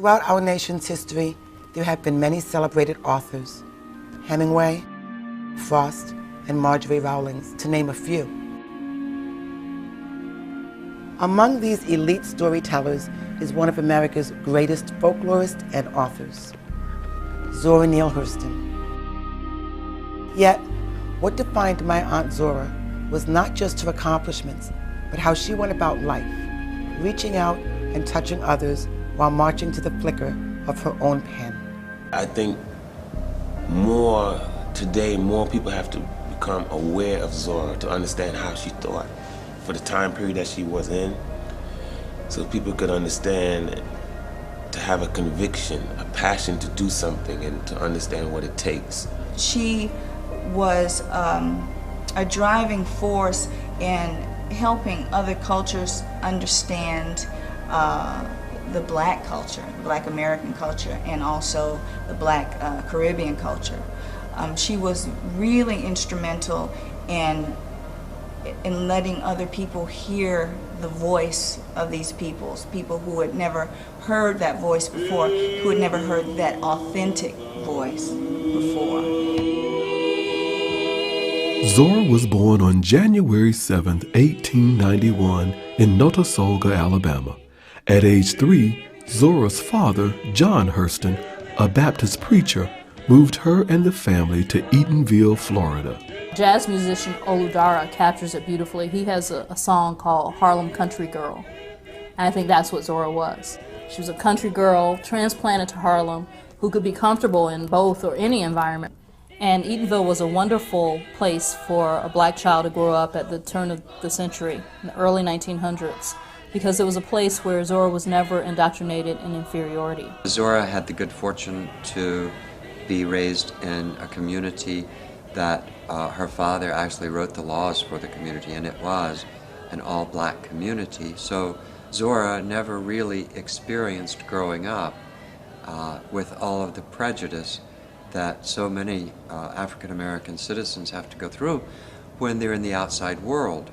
Throughout our nation's history, there have been many celebrated authors: Hemingway, Frost, and Marjorie Rowlings, to name a few. Among these elite storytellers is one of America's greatest folklorists and authors, Zora Neale Hurston. Yet, what defined my Aunt Zora was not just her accomplishments, but how she went about life, reaching out and touching others while marching to the flicker of her own pen. I think today, more people have to become aware of Zora to understand how she thought for the time period that she was in, so people could understand, to have a conviction, a passion to do something and to understand what it takes. She was a driving force in helping other cultures understand the Black culture, the Black American culture, and also the Black Caribbean culture. She was really instrumental in letting other people hear the voice of these peoples, people who had never heard that voice before, who had never heard that authentic voice before. Zora was born on January 7, 1891 in Notasulga, Alabama. At age 3, Zora's father, John Hurston, a Baptist preacher, moved her and the family to Eatonville, Florida. Jazz musician Oludara captures it beautifully. He has a song called Harlem Country Girl, and I think that's what Zora was. She was a country girl transplanted to Harlem who could be comfortable in both or any environment. And Eatonville was a wonderful place for a Black child to grow up at the turn of the century, in the early 1900s, because it was a place where Zora was never indoctrinated in inferiority. Zora had the good fortune to be raised in a community that her father actually wrote the laws for the community, and it was an all-Black community. So Zora never really experienced growing up with all of the prejudice that so many African-American citizens have to go through when they're in the outside world.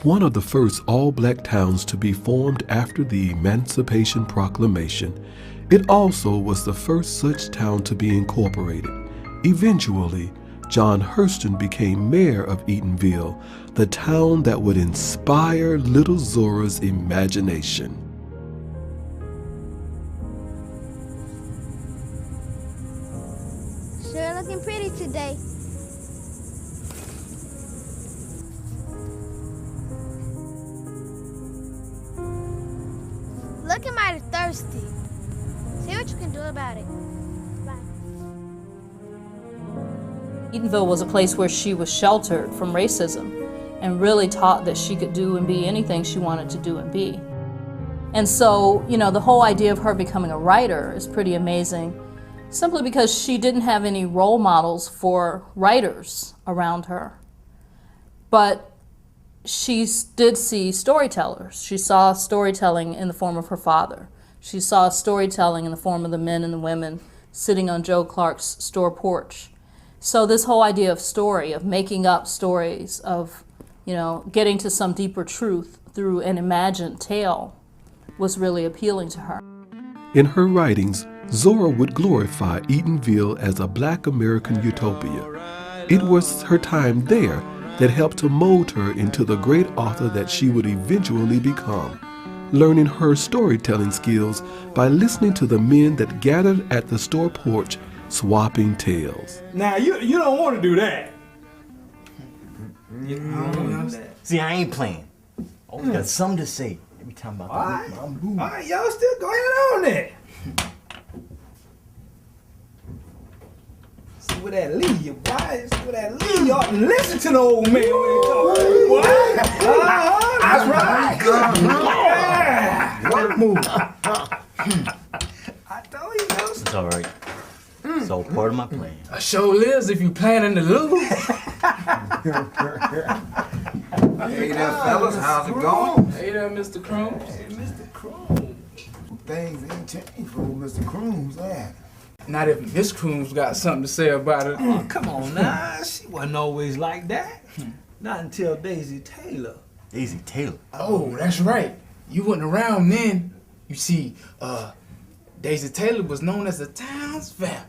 One of the first all-Black towns to be formed after the Emancipation Proclamation, it also was the first such town to be incorporated. Eventually, John Hurston became mayor of Eatonville, the town that would inspire little Zora's imagination. Sure looking pretty today. Looking mighty thirsty. See what you can do about it. Bye. Eatonville was a place where she was sheltered from racism and really taught that she could do and be anything she wanted to do and be. And so, the whole idea of her becoming a writer is pretty amazing, simply because she didn't have any role models for writers around her. But she did see storytellers. She saw storytelling in the form of her father. She saw storytelling in the form of the men and the women sitting on Joe Clark's store porch. So this whole idea of story, of making up stories, of getting to some deeper truth through an imagined tale, was really appealing to her. In her writings, Zora would glorify Eatonville as a Black American utopia. It was her time there that helped to mold her into the great author that she would eventually become, learning her storytelling skills by listening to the men that gathered at the store porch swapping tales. Now, you don't want to do that. See, I ain't playing. Always got something to say every time about All right, y'all still go ahead on it. See where that lead you, boy. See where that lead you. Y'all listen to the old man when he talks. What? That's right. Yeah. What move? I told you, though. It's all right. It's all part of my plan. I sure is if you planning to lose. Hey there, fellas. How's it going? Hey there, Mr. Crooms. Hey, Mr. Crooms. Things ain't changed for Mr. Crooms, yeah. Not if Miss Crooms got something to say about it. Oh, come on now. She wasn't always like that. Not until Daisy Taylor. Daisy Taylor? Oh, that's right. You wasn't around then. You see, Daisy Taylor was known as the town's vamp.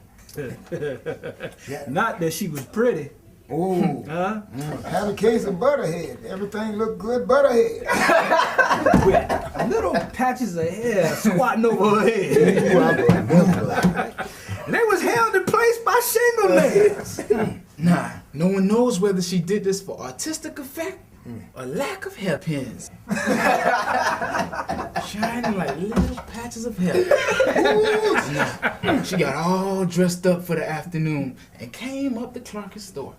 Not that she was pretty. Oh, Huh? have a case of Butterhead. Everything looked good, Butterhead. With little patches of hair squatting over her head. And they was held in place by shingle nails. Nah, no one knows whether she did this for artistic effect or lack of hairpins. Shining like little patches of hair. Nah, she got all dressed up for the afternoon and came up to Clark's store.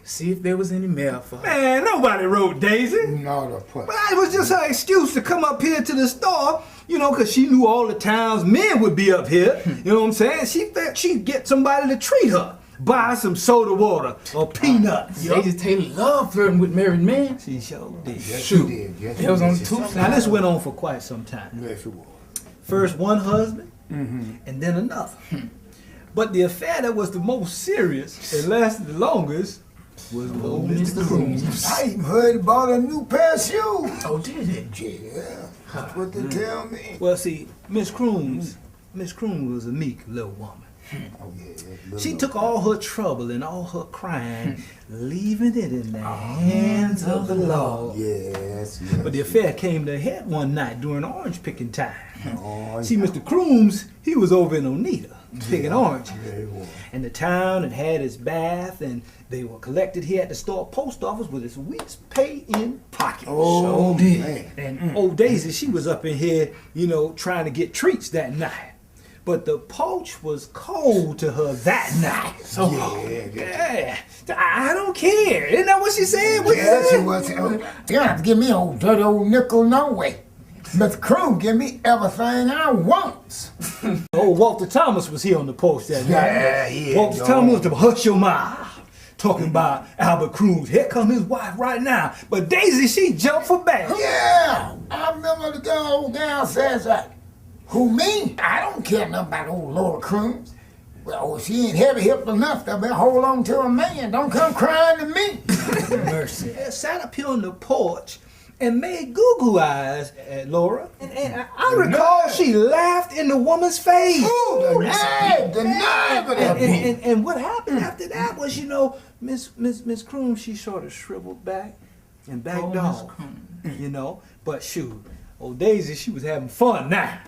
See if there was any mail for her. Man, nobody wrote Daisy. Not a puss. But it was just her excuse to come up here to the store, you know, because she knew all the town's men would be up here. You know what I'm saying? She thought she'd get somebody to treat her. Buy some soda water or peanuts. Daisy Taylor loved flirting with married men. She sure did. Yes, Shoot. she did. Yes, There was she only did. two. Now, this went on for quite some time. Yes, it was. First one husband, and then another. But the affair that was the most serious and lasted the longest was with old Mr. Crooms. I even heard he bought a new pair of shoes. Oh, did it? Yeah, that's what they tell me. Well, see, Miss Crooms was a meek little woman. Oh, yeah. She took all her trouble and all her crying, leaving it in the hands of the law. Yes. But the affair came to a head one night during orange picking time. Oh, See, Mr. Crooms, he was over in Oneida picking oranges. yeah, he was. And the town had had its bath, and they were collected here at the store post office with its week's pay in pocket. Oh, man. And old Daisy, she was up in here, you know, trying to get treats that night. But the poach was cold to her that night. So, yeah, I don't care. Isn't that what she said? What Yeah, she she said? was. You don't have to give me old dirty old nickel no way. Mr. Croom give me everything I want. Old Walter Thomas was here on the porch that night. Yeah, Walter Thomas was to hush your mouth. Talking about Albert Cruz. Here come his wife right now. But Daisy, she jumped for back. Yeah, I remember the old gal says that. Who, me? I don't care nothing about old Laura Crooms. Well, she ain't heavy-hipped enough to hold on to a man. Don't come crying to me. Mercy. Sat up here on the porch and made goo-goo eyes at Laura. And I recall she laughed in the woman's face. Ooh, the nerve of that bitch. And what happened after that was, you know, Miss Croom, she sort of shriveled back and backed off. You know, but shoot, old Daisy, she was having fun now.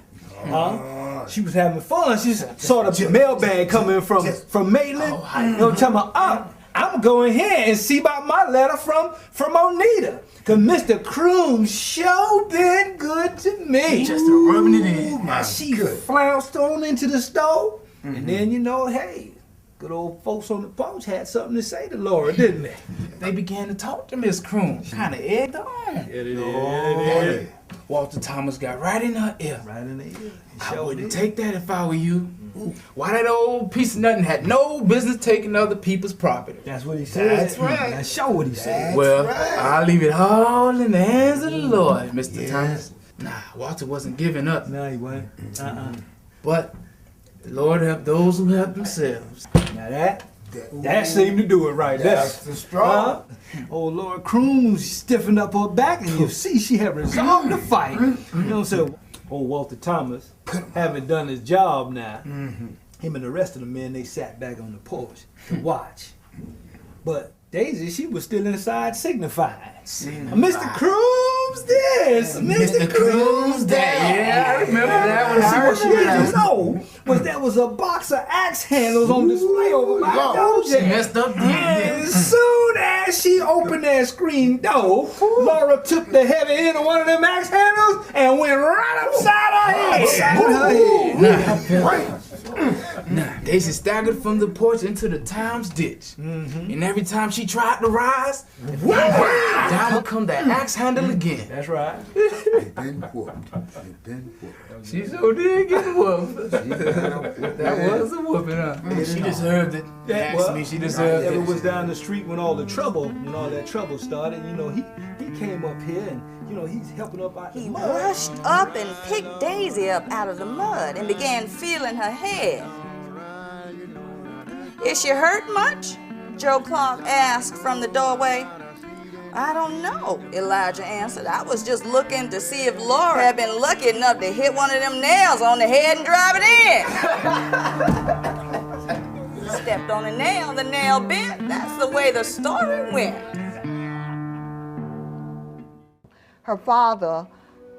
Huh? She was having fun. She saw the mailbag coming from Maitland. You know, telling me, I'm going here and see about my letter from Oneida. Cause Mr. Croom sure been good to me. Just rubbing it in. Now she flounced on into the store, and then you know, hey, good old folks on the porch had something to say to Laura, didn't they? They began to talk to Miss Croom, kind of egged her on. Yeah. Walter Thomas got right in her ear. Right in the ear. I wouldn't take that if I were you. Why that old piece of nothing had no business taking other people's property. That's what he said. That's right. That's sure what he said. Well, right. I'll leave it all in the hands of the Lord, Mr. Thomas. Nah, Walter wasn't giving up. No, he wasn't. But the Lord helped those who help themselves. Now that seemed to do it right there. That's the straw. Old Laura Croom stiffened up her back, and you see she had resolved to fight. You know what I'm saying? Old Walter Thomas, having done his job now, him and the rest of the men, they sat back on the porch to watch. But Daisy, she was still inside signifying. Mr. Croom's this, Mr. Croom's that. Yeah, I remember that one. See, what she didn't know was there was a box of axe handles on display over my door. She messed up then. And as soon as she opened that screen door, Laura took the heavy end of one of them axe handles and went right upside her head. Nah, Daisy staggered from the porch into the town's ditch. And every time she tried to rise, down would come that axe handle again. That's right. Been whooped. She sure did get whooped. That was a whooping, huh? She deserved it. Ask me, she deserved Ever it. was down the street when all that trouble started. You know, he came up here and, you know, he's helping up out the He mud. rushed up and picked Daisy up out of the mud and began feeling her head. "Is she hurt much?" Joe Clark asked from the doorway. I don't know, Elijah answered. I was just looking to see if Laura had been lucky enough to hit one of them nails on the head and drive it in. Stepped on a nail, the nail bent. That's the way the story went. Her father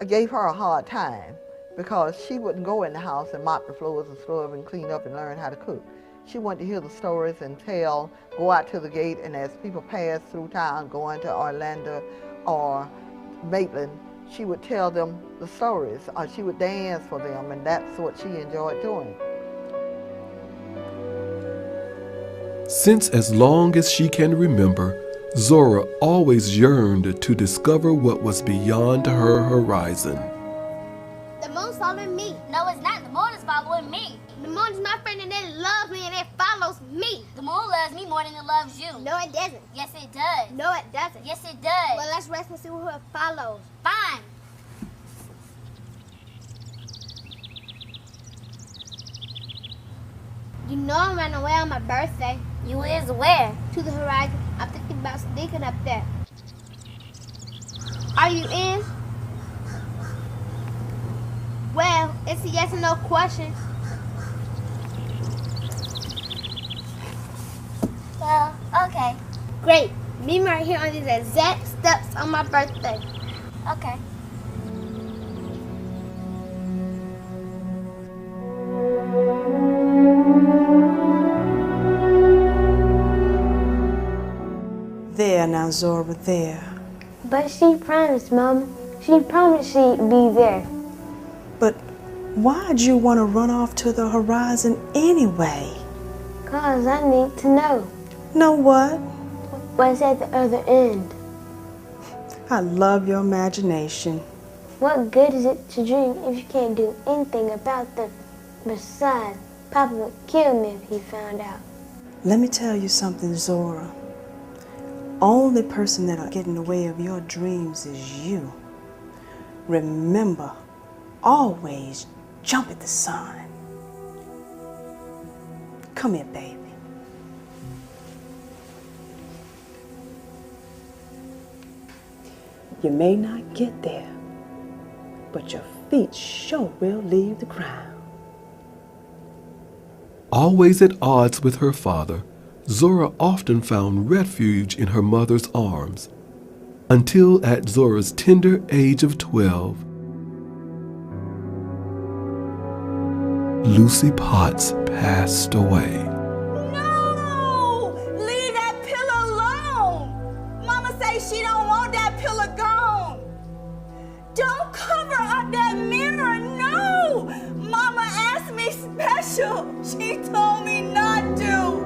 gave her a hard time because she wouldn't go in the house and mop the floors and scrub and clean up and learn how to cook. She wanted to hear the stories and tell, go out to the gate, and as people passed through town going to Orlando or Maitland, she would tell them the stories, or she would dance for them, and that's what she enjoyed doing. Since as long as she can remember, Zora always yearned to discover what was beyond her horizon. The moon's following me. No, it's not. The moon is following me. The moon is my friend and it loves me and it follows me. The moon loves me more than it loves you. No, it doesn't. Yes, it does. No, it doesn't. Yes, it does. Well, let's rest and see who it follows. Fine. You know I'm running away on my birthday. You is where? To the horizon. I'm thinking about sneaking up there. Are you in? Well, it's a yes or no question. Well, okay. Great. Meet me right here on these exact steps on my birthday. Okay. There now, Zora, there. But she promised, Mama. She promised she'd be there. But why'd you want to run off to the horizon anyway? 'Cause I need to know. Know what? What's at the other end? I love your imagination. What good is it to dream if you can't do anything about them? Besides, Papa would kill me if he found out. Let me tell you something, Zora. Only person that'll get in the way of your dreams is you. Remember, always jump at the sun. Come here, baby. You may not get there, but your feet sure will leave the ground. Always at odds with her father, Zora often found refuge in her mother's arms, until at Zora's tender age of 12, Lucy Potts passed away. No! Leave that pillow alone! Mama say she don't want that pillow gone. Don't cover up that mirror, no! Mama asked me special. She told me not to.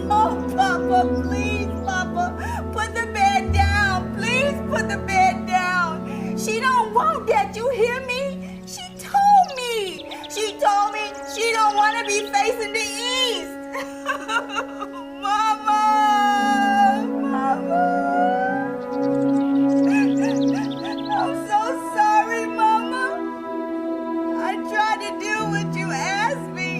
No, Papa, please, Papa, put the bed down. Please put the bed down. She don't want that, you hear me? She told me she don't want to be facing the east. Mama, Mama. I'm so sorry, Mama. I tried to do what you asked me.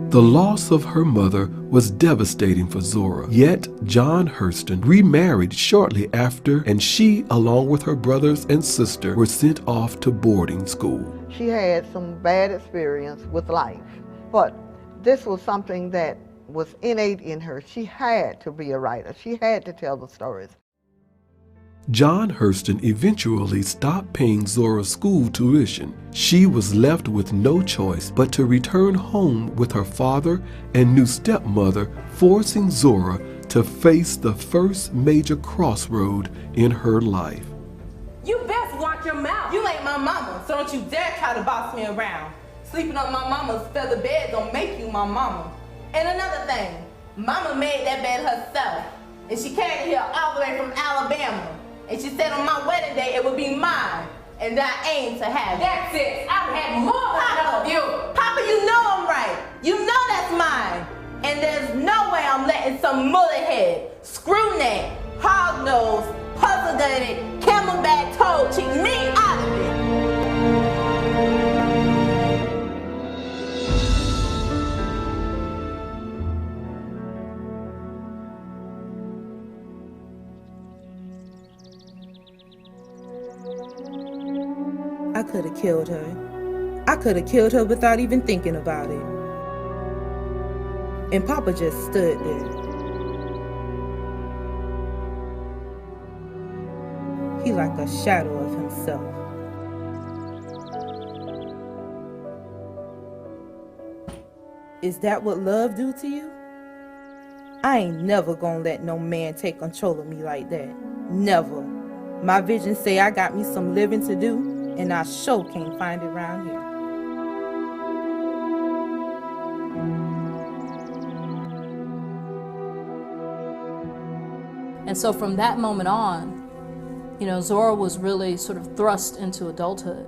The loss of her mother was devastating for Zora. Yet John Hurston remarried shortly after, and she, along with her brothers and sister, were sent off to boarding school. She had some bad experience with life, but this was something that was innate in her. She had to be a writer. She had to tell the stories. John Hurston eventually stopped paying Zora's school tuition. She was left with no choice but to return home with her father and new stepmother, forcing Zora to face the first major crossroad in her life. You best watch your mouth. You ain't my mama, so don't you dare try to boss me around. Sleeping on my mama's feather bed don't make you my mama. And another thing, mama made that bed herself, and she carried it here all the way from Alabama. And she said on my wedding day it would be mine, and I aim to have it. That's it. I've had more of you. Papa, you know I'm right. You know that's mine. And there's no way I'm letting some mullet head, screw neck, hog nose, puzzle-gutted, camelback toe cheat me out of it. could have killed her. I could have killed her without even thinking about it. And Papa just stood there. He like a shadow of himself. Is that what love do to you? I ain't never gonna let no man take control of me like that. Never. My vision say I got me some living to do, and I sure can't find it around here. And so from that moment on, Zora was really sort of thrust into adulthood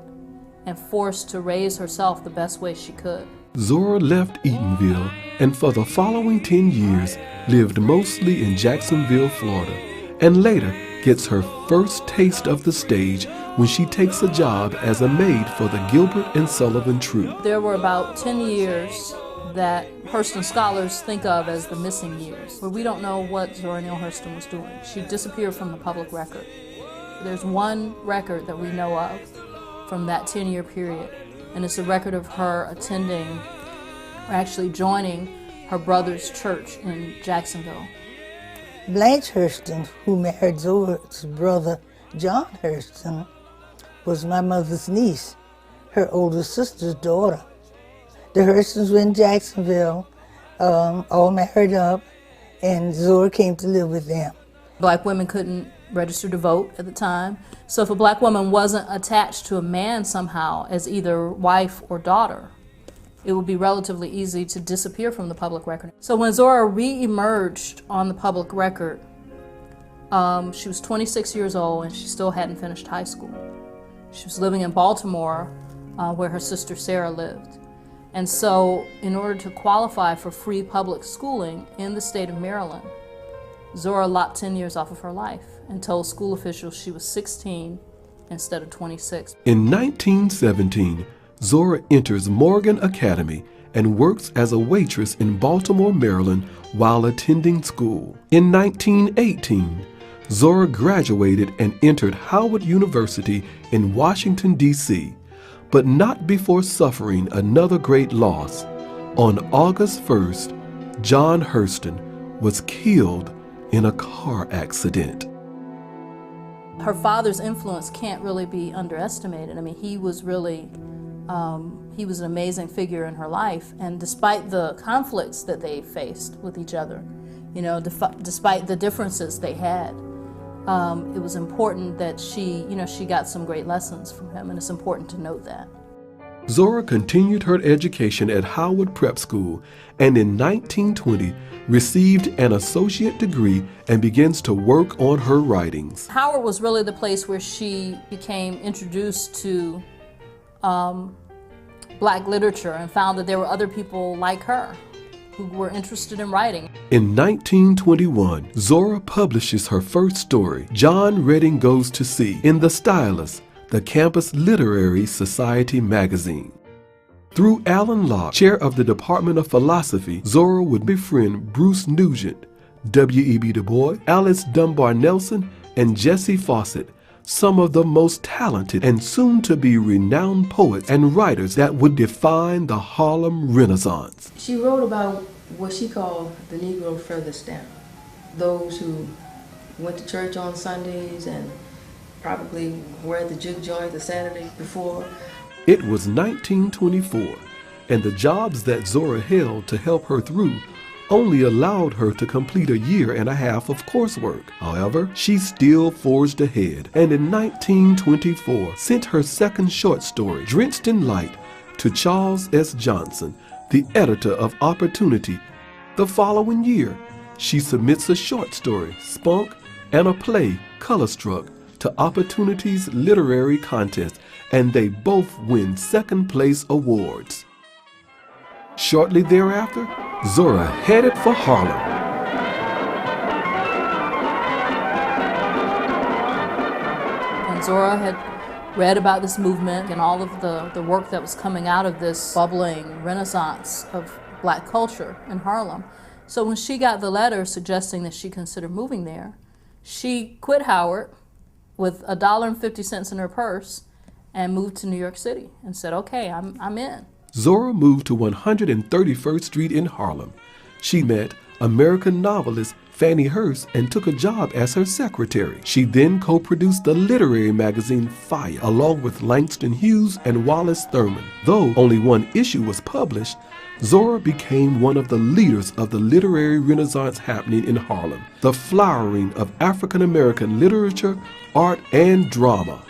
and forced to raise herself the best way she could. Zora left Eatonville and for the following 10 years lived mostly in Jacksonville, Florida, and later gets her first taste of the stage when she takes a job as a maid for the Gilbert and Sullivan Troupe. There were about 10 years that Hurston scholars think of as the missing years, where we don't know what Zora Neale Hurston was doing. She disappeared from the public record. There's one record that we know of from that 10-year period, and it's a record of her attending, or actually joining, her brother's church in Jacksonville. Blanche Hurston, who married Zora's brother, John Hurston, was my mother's niece, her older sister's daughter. The Hurstons were in Jacksonville, all married up, and Zora came to live with them. Black women couldn't register to vote at the time, so if a black woman wasn't attached to a man somehow as either wife or daughter, it would be relatively easy to disappear from the public record. So when Zora re-emerged on the public record, she was 26 years old and she still hadn't finished high school. She was living in Baltimore, where her sister Sarah lived. And so in order to qualify for free public schooling in the state of Maryland, Zora lopped 10 years off of her life and told school officials she was 16 instead of 26. In 1917, Zora enters Morgan Academy and works as a waitress in Baltimore, Maryland while attending school. In 1918, Zora graduated and entered Howard University in Washington, D.C., but not before suffering another great loss. On August 1st, John Hurston was killed in a car accident. Her father's influence can't really be underestimated. I mean, he was really, he was an amazing figure in her life, and despite the conflicts that they faced with each other, despite the differences they had, it was important that she got some great lessons from him, and it's important to note that. Zora continued her education at Howard Prep School and in 1920 received an associate degree and begins to work on her writings. Howard was really the place where she became introduced to Black literature and found that there were other people like her who were interested in writing. In 1921, Zora publishes her first story, John Redding Goes to Sea, in The Stylus, the campus literary society magazine. Through Alan Locke, chair of the Department of Philosophy, Zora would befriend Bruce Nugent, W.E.B. Du Bois, Alice Dunbar Nelson, and Jessie Fawcett, some of the most talented and soon-to-be renowned poets and writers that would define the Harlem Renaissance. She wrote about what she called the Negro furthest down, those who went to church on Sundays and probably were at the juke joint the Saturday before. It was 1924, and the jobs that Zora held to help her through only allowed her to complete a year and a half of coursework. However, she still forged ahead, and in 1924 sent her second short story, Drenched in Light, to Charles S. Johnson, the editor of Opportunity. The following year, she submits a short story, Spunk, and a play, Colorstruck, to Opportunity's literary contest, and they both win second-place awards. Shortly thereafter, Zora headed for Harlem. And Zora had read about this movement and all of the work that was coming out of this bubbling renaissance of Black culture in Harlem. So when she got the letter suggesting that she consider moving there, she quit Howard with $1.50 in her purse and moved to New York City and said, okay, I'm in. Zora moved to 131st Street in Harlem. She met American novelist Fannie Hurst and took a job as her secretary. She then co-produced the literary magazine Fire, along with Langston Hughes and Wallace Thurman. Though only one issue was published, Zora became one of the leaders of the literary renaissance happening in Harlem, the flowering of African American literature, art, and drama.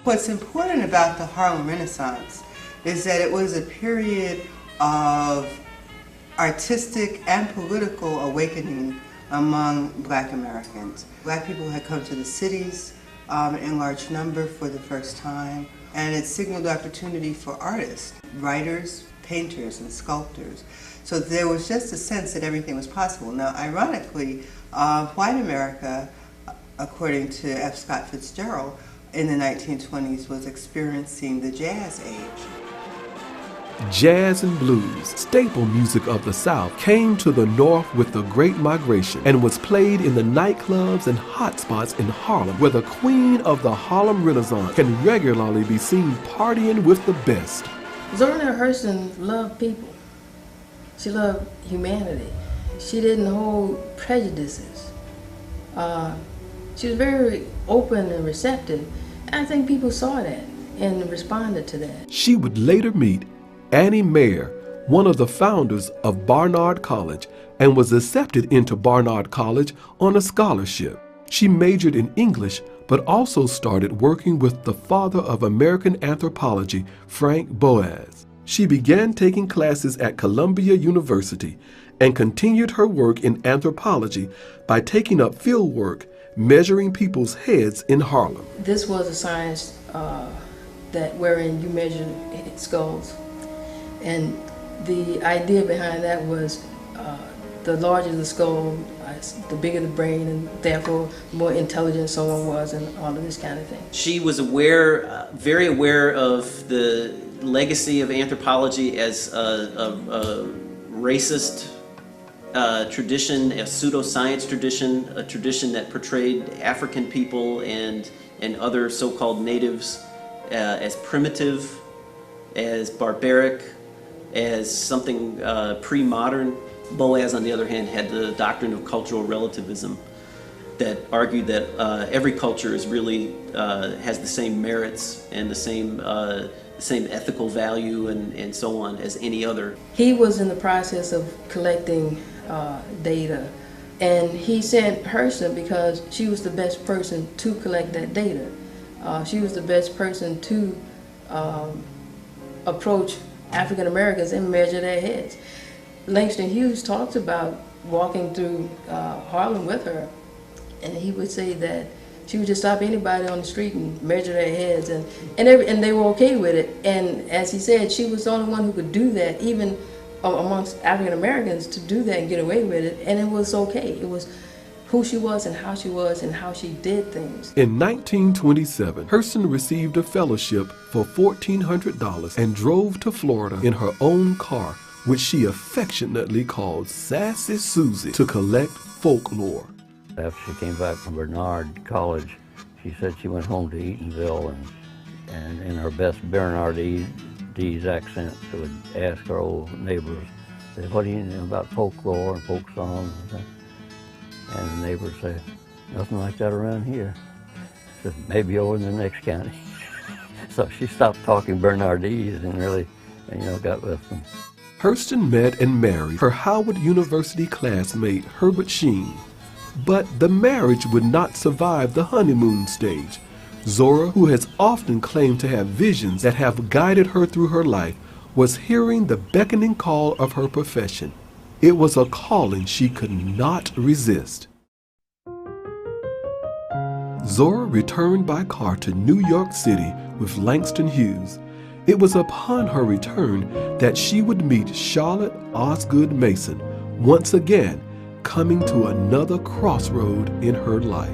What's important about the Harlem Renaissance is that it was a period of artistic and political awakening among Black Americans. Black people had come to the cities in large number for the first time, and it signaled opportunity for artists, writers, painters, and sculptors. So there was just a sense that everything was possible. Now, ironically, white America, according to F. Scott Fitzgerald, in the 1920s was experiencing the jazz age. Jazz and blues, staple music of the South, came to the North with the Great Migration and was played in the nightclubs and hotspots in Harlem, where the queen of the Harlem Renaissance can regularly be seen partying with the best. Zora Neale Hurston loved people. She loved humanity. She didn't hold prejudices. She was very open and receptive. I think people saw that and responded to that. She would later meet Annie Mayer, one of the founders of Barnard College, and was accepted into Barnard College on a scholarship. She majored in English, but also started working with the father of American anthropology, Frank Boas. She began taking classes at Columbia University and continued her work in anthropology by taking up field work measuring people's heads in Harlem. This was a science wherein you measure skulls, and the idea behind that was the larger the skull, the bigger the brain, and therefore the more intelligent someone was, and all of this kind of thing. She was aware, very aware of the legacy of anthropology as a racist tradition, a pseudoscience tradition, a tradition that portrayed African people and other so-called natives as primitive, as barbaric, as something pre-modern. Boas, on the other hand, had the doctrine of cultural relativism that argued that every culture is really has the same merits and the same ethical value and so on as any other. He was in the process of collecting data, and he sent Hurston because she was the best person to collect that data. She was the best person to approach African Americans and measure their heads. Langston Hughes talks about walking through Harlem with her, and he would say that she would just stop anybody on the street and measure their heads, and they were okay with it. And as he said, she was the only one who could do that, even amongst African Americans, to do that and get away with it, and it was okay. It was who she was and how she did things. In 1927, Hurston received a fellowship for $1,400 and drove to Florida in her own car, which she affectionately called Sassy Susie, to collect folklore. After she came back from Barnard College, she said she went home to Eatonville and in her best Bernardese accent, she would ask her old neighbors, what do you know about folklore and folk songs? And the neighbors say, nothing like that around here. She said, maybe over in the next county. So she stopped talking Bernardese and really, got with them. Hurston met and married her Howard University classmate Herbert Sheen. But the marriage would not survive the honeymoon stage. Zora, who has often claimed to have visions that have guided her through her life, was hearing the beckoning call of her profession. It was a calling she could not resist. Zora returned by car to New York City with Langston Hughes. It was upon her return that she would meet Charlotte Osgood Mason, once again coming to another crossroad in her life.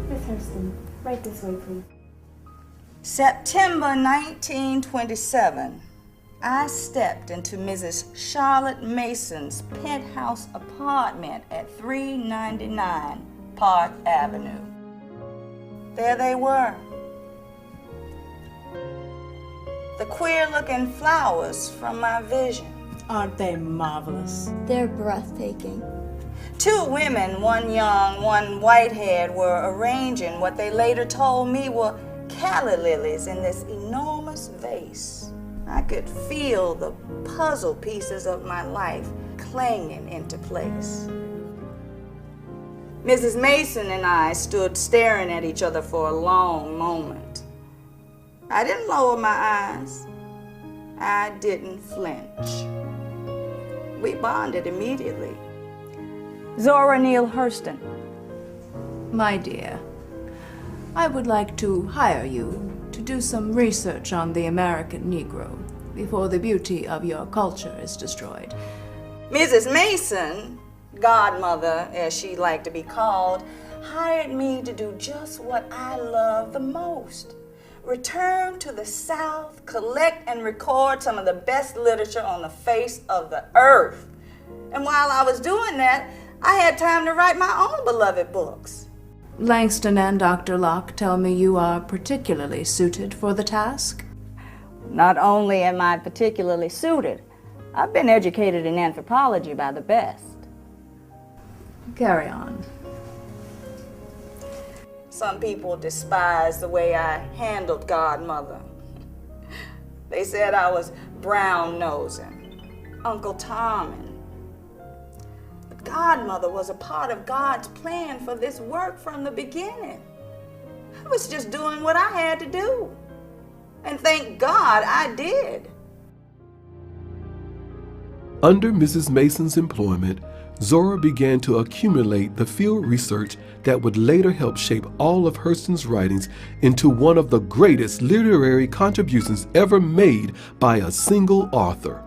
Miss Hurston, right this way, please. September 1927, I stepped into Mrs. Charlotte Mason's penthouse apartment at 399 Park Avenue. There they were. The queer-looking flowers from my vision. Aren't they marvelous? They're breathtaking. Two women, one young, one white-haired, were arranging what they later told me were calla lilies in this enormous vase. I could feel the puzzle pieces of my life clanging into place. Mrs. Mason and I stood staring at each other for a long moment. I didn't lower my eyes. I didn't flinch. We bonded immediately. Zora Neale Hurston. My dear, I would like to hire you to do some research on the American Negro before the beauty of your culture is destroyed. Mrs. Mason, godmother as she liked to be called, hired me to do just what I love the most. Return to the South, collect and record some of the best literature on the face of the earth. And while I was doing that, I had time to write my own beloved books. Langston and Dr. Locke tell me you are particularly suited for the task. Not only am I particularly suited, I've been educated in anthropology by the best. Carry on. Some people despise the way I handled godmother. They said I was brown-nosing, Uncle Tommin'. But godmother was a part of God's plan for this work from the beginning. I was just doing what I had to do. And thank God I did. Under Mrs. Mason's employment, Zora began to accumulate the field research that would later help shape all of Hurston's writings into one of the greatest literary contributions ever made by a single author.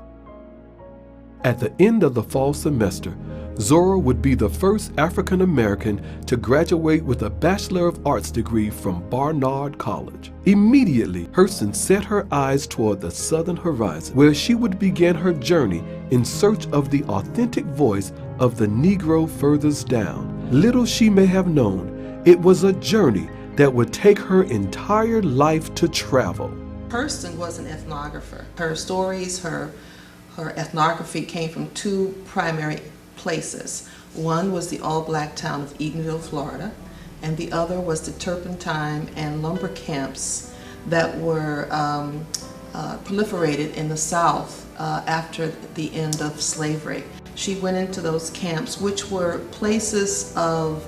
At the end of the fall semester, Zora would be the first African American to graduate with a Bachelor of Arts degree from Barnard College. Immediately, Hurston set her eyes toward the southern horizon, where she would begin her journey in search of the authentic voice of the Negro furthest down. Little she may have known, it was a journey that would take her entire life to travel. Hurston was an ethnographer. Her stories, her ethnography came from two primary places. One was the all-black town of Eatonville, Florida, and the other was the turpentine and lumber camps that were proliferated in the South after the end of slavery. She went into those camps, which were places of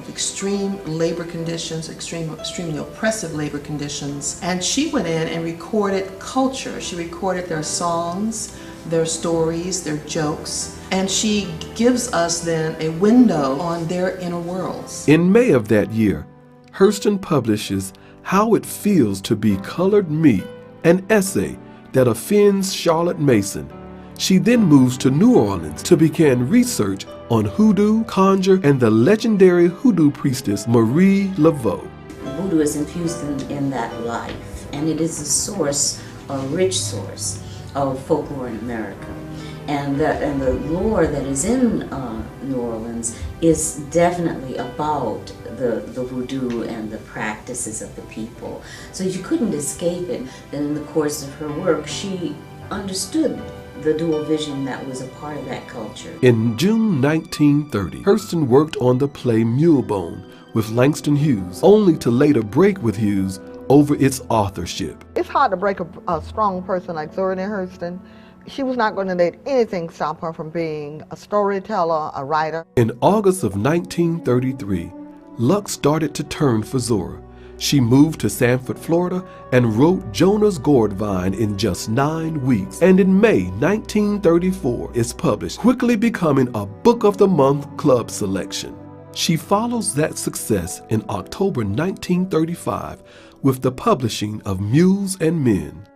extreme labor conditions, extremely oppressive labor conditions. And she went in and recorded culture. She recorded their songs, their stories, their jokes, and she gives us then a window on their inner worlds. In May of that year, Hurston publishes How It Feels to Be Colored Me, an essay that offends Charlotte Mason. She then moves to New Orleans to begin research on hoodoo, conjure, and the legendary hoodoo priestess Marie Laveau. Voodoo is infused in that life, and it is a source, a rich source of folklore in America. And the lore that is in New Orleans is definitely about the voodoo and the practices of the people. So you couldn't escape it. Then in the course of her work, she understood the dual vision that was a part of that culture. In June 1930, Hurston worked on the play Mulebone with Langston Hughes, only to later break with Hughes over its authorship. It's hard to break a strong person like Zora Neale Hurston. She was not going to let anything stop her from being a storyteller, a writer. In August of 1933, luck started to turn for Zora. She moved to Sanford, Florida, and wrote Jonah's Gourdvine in just 9 weeks. And in May 1934, it's published, quickly becoming a Book of the Month club selection. She follows that success in October 1935 with the publishing of Mules and Men.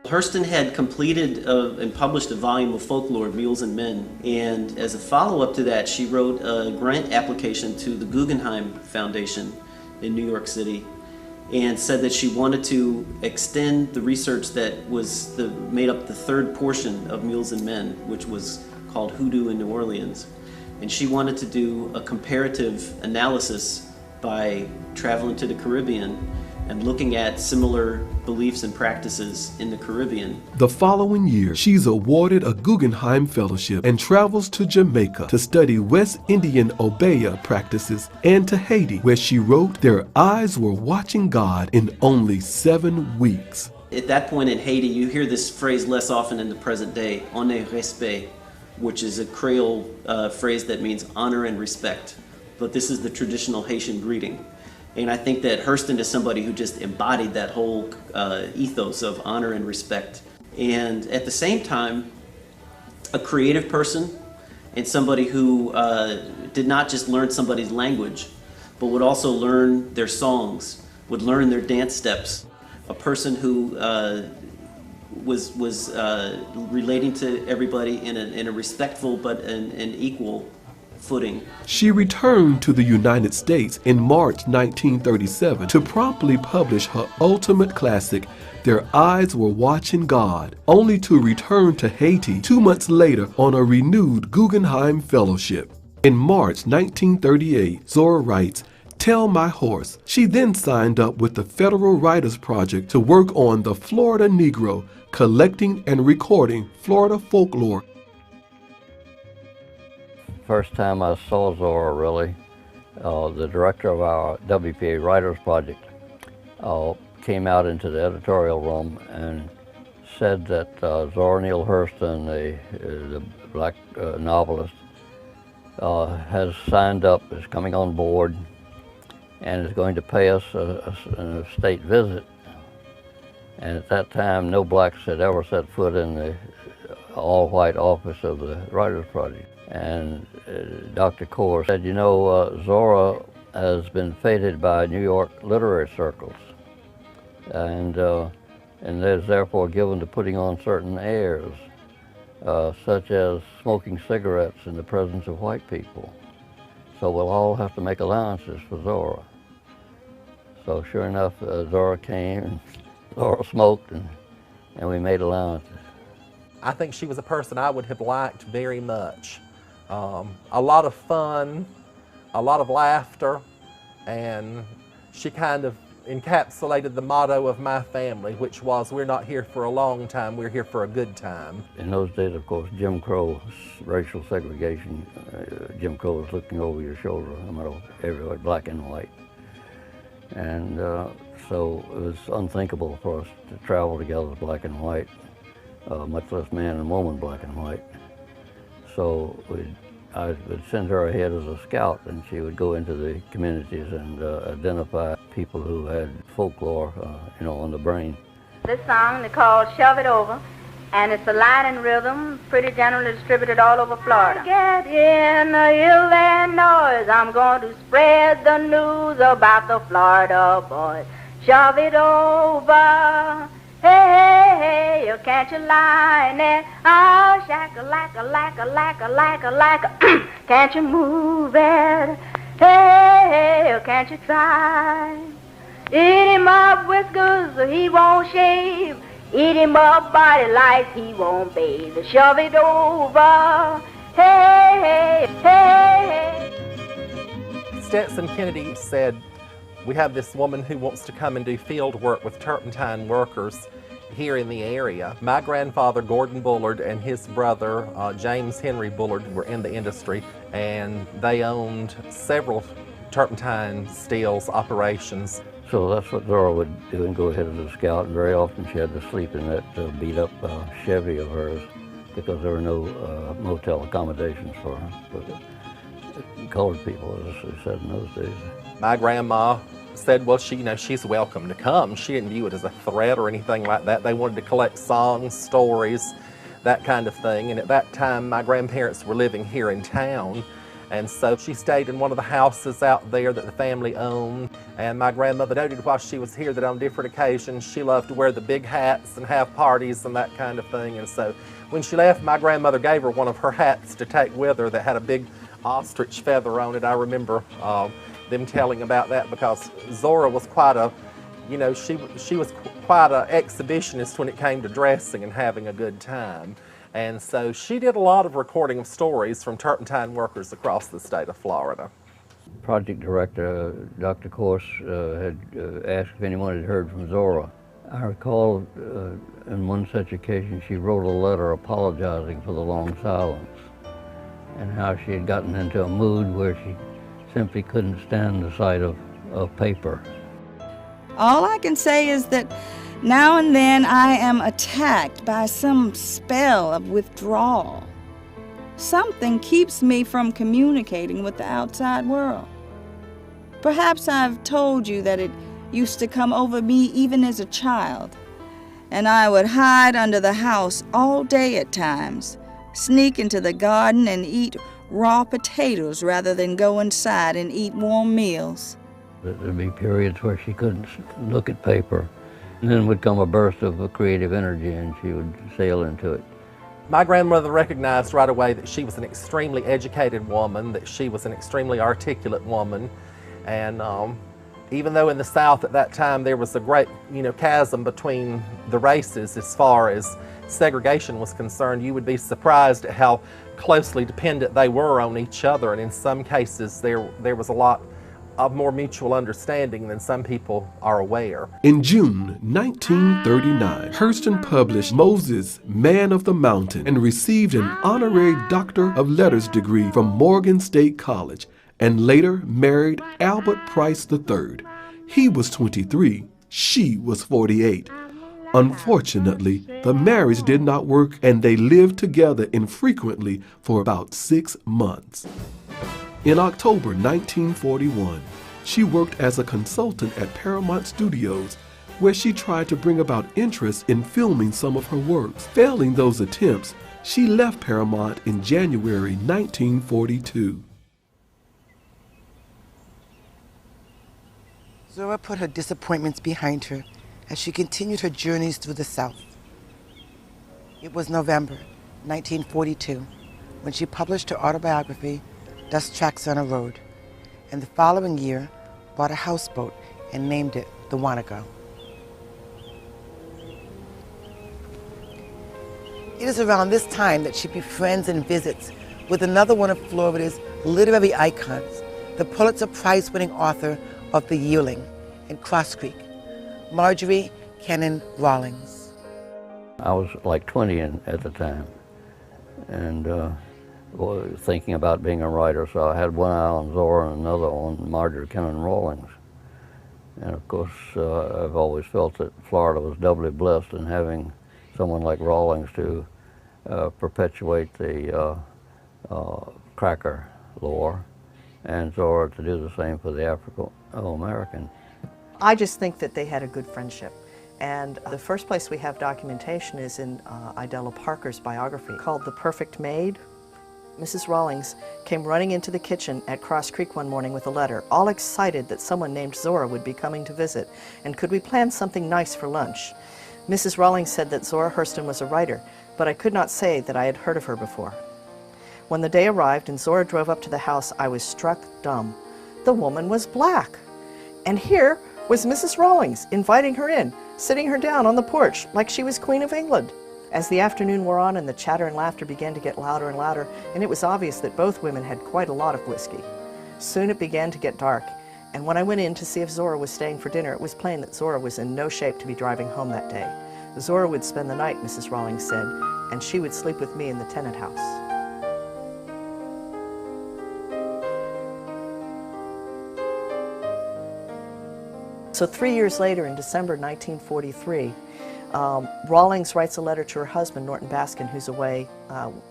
Hurston had completed and published a volume of folklore, Mules and Men, and as a follow-up to that, she wrote a grant application to the Guggenheim Foundation in New York City and said that she wanted to extend the research that was made up the third portion of Mules and Men, which was called Hoodoo in New Orleans. And she wanted to do a comparative analysis by traveling to the Caribbean and looking at similar beliefs and practices in the Caribbean. The following year, she's awarded a Guggenheim Fellowship and travels to Jamaica to study West Indian Obeah practices and to Haiti, where she wrote, "Their eyes were watching God in only 7 weeks." At that point in Haiti, you hear this phrase less often in the present day, on est respect, which is a Creole phrase that means honor and respect. But this is the traditional Haitian greeting. And I think that Hurston is somebody who just embodied that whole ethos of honor and respect. And at the same time, a creative person and somebody who did not just learn somebody's language, but would also learn their songs, would learn their dance steps. A person who was relating to everybody in a respectful but an equal footing. She returned to the United States in March 1937 to promptly publish her ultimate classic, Their Eyes Were Watching God, only to return to Haiti 2 months later on a renewed Guggenheim Fellowship. In March 1938, Zora writes, "Tell My Horse." She then signed up with the Federal Writers Project to work on The Florida Negro, collecting and recording Florida folklore. First time I saw Zora, really, the director of our WPA Writers Project came out into the editorial room and said that Zora Neale Hurston, the black novelist, has signed up, is coming on board, and is going to pay us a state visit. And at that time, no blacks had ever set foot in the all-white office of the Writers Project. And Dr. Core said, you know, Zora has been feted by New York literary circles, and is therefore given to putting on certain airs, such as smoking cigarettes in the presence of white people. So we'll all have to make allowances for Zora. So sure enough, Zora came, and Zora smoked, and we made allowances. I think she was a person I would have liked very much. A lot of fun, a lot of laughter, and she kind of encapsulated the motto of my family, which was, we're not here for a long time, we're here for a good time. In those days, of course, Jim Crow, racial segregation, Jim Crow was looking over your shoulder, no matter everywhere, black and white. And so it was unthinkable for us to travel together as black and white, much less man and woman black and white. So I would send her ahead as a scout, and she would go into the communities and identify people who had folklore, you know, on the brain. This song is called Shove It Over, and it's a Latin rhythm, pretty generally distributed all over Florida. Get in Illinois, I'm going to spread the news about the Florida boys. Shove it over. Hey, hey, hey, can't you line it? Oh, shack-a-lack-a-lack-a-lack-a-lack-a-lack-a. Can't you move it? Hey, hey, can't you try? Eat him up whiskers, he won't shave. Eat him up body lights, he won't bathe. Shove it over. Hey, hey, hey, hey. Stetson Kennedy said, we have this woman who wants to come and do field work with turpentine workers here in the area. My grandfather, Gordon Bullard, and his brother, James Henry Bullard, were in the industry, and they owned several turpentine stills operations. So that's what Zora would do, and go ahead as a scout, and very often she had to sleep in that beat-up Chevy of hers because there were no motel accommodations for colored people, as they said in those days. My grandma said, well, she's welcome to come. She didn't view it as a threat or anything like that. They wanted to collect songs, stories, that kind of thing. And at that time, my grandparents were living here in town. And so she stayed in one of the houses out there that the family owned. And my grandmother noted while she was here that on different occasions, she loved to wear the big hats and have parties and that kind of thing. And so when she left, my grandmother gave her one of her hats to take with her that had a big ostrich feather on it. I remember them telling about that because Zora was quite a You know, she was quite an exhibitionist when it came to dressing and having a good time. And so she did a lot of recording of stories from turpentine workers across the state of Florida. Project director, Dr. Course, had asked if anyone had heard from Zora. I recall on one such occasion she wrote a letter apologizing for the long silence and how she had gotten into a mood where she simply couldn't stand the sight of paper. All I can say is that now and then I am attacked by some spell of withdrawal. Something keeps me from communicating with the outside world. Perhaps I've told you that it used to come over me even as a child, and I would hide under the house all day at times, sneak into the garden and eat raw potatoes rather than go inside and eat warm meals. There'd be periods where she couldn't look at paper, and then would come a burst of creative energy and she would sail into it. My grandmother recognized right away that she was an extremely educated woman, that she was an extremely articulate woman, and even though in the South at that time there was a great, chasm between the races as far as segregation was concerned, you would be surprised at how closely dependent they were on each other, and in some cases there was a lot of more mutual understanding than some people are aware. In June 1939, Hurston published Moses, Man of the Mountain, and received an honorary Doctor of Letters degree from Morgan State College, and later married Albert Price III. He was 23, she was 48. Unfortunately, the marriage did not work and they lived together infrequently for about 6 months. In October 1941, she worked as a consultant at Paramount Studios, where she tried to bring about interest in filming some of her works. Failing those attempts, she left Paramount in January 1942. Zora put her disappointments behind her as she continued her journeys through the South. It was November 1942 when she published her autobiography, Dust Tracks on a Road, and the following year bought a houseboat and named it the Wanago. It is around this time that she befriends and visits with another one of Florida's literary icons, the Pulitzer Prize-winning author of The Yearling and Cross Creek, Marjorie Kennan Rawlings. I was like 20 at the time, and thinking about being a writer, so I had one eye on Zora and another on Marjorie Kennan Rawlings. And of course, I've always felt that Florida was doubly blessed in having someone like Rawlings to perpetuate the cracker lore, and Zora to do the same for the Afro-American. I just think that they had a good friendship. And the first place we have documentation is in Idella Parker's biography called The Perfect Maid. Mrs. Rawlings came running into the kitchen at Cross Creek one morning with a letter, all excited that someone named Zora would be coming to visit, and could we plan something nice for lunch? Mrs. Rawlings said that Zora Hurston was a writer, but I could not say that I had heard of her before. When the day arrived and Zora drove up to the house, I was struck dumb. The woman was black. And here was Mrs. Rawlings inviting her in, sitting her down on the porch like she was Queen of England. As the afternoon wore on and the chatter and laughter began to get louder and louder, and it was obvious that both women had quite a lot of whiskey. Soon it began to get dark, and when I went in to see if Zora was staying for dinner, it was plain that Zora was in no shape to be driving home that day. Zora would spend the night, Mrs. Rawlings said, and she would sleep with me in the tenant house. So 3 years later, in December 1943, Rawlings writes a letter to her husband, Norton Baskin, who's away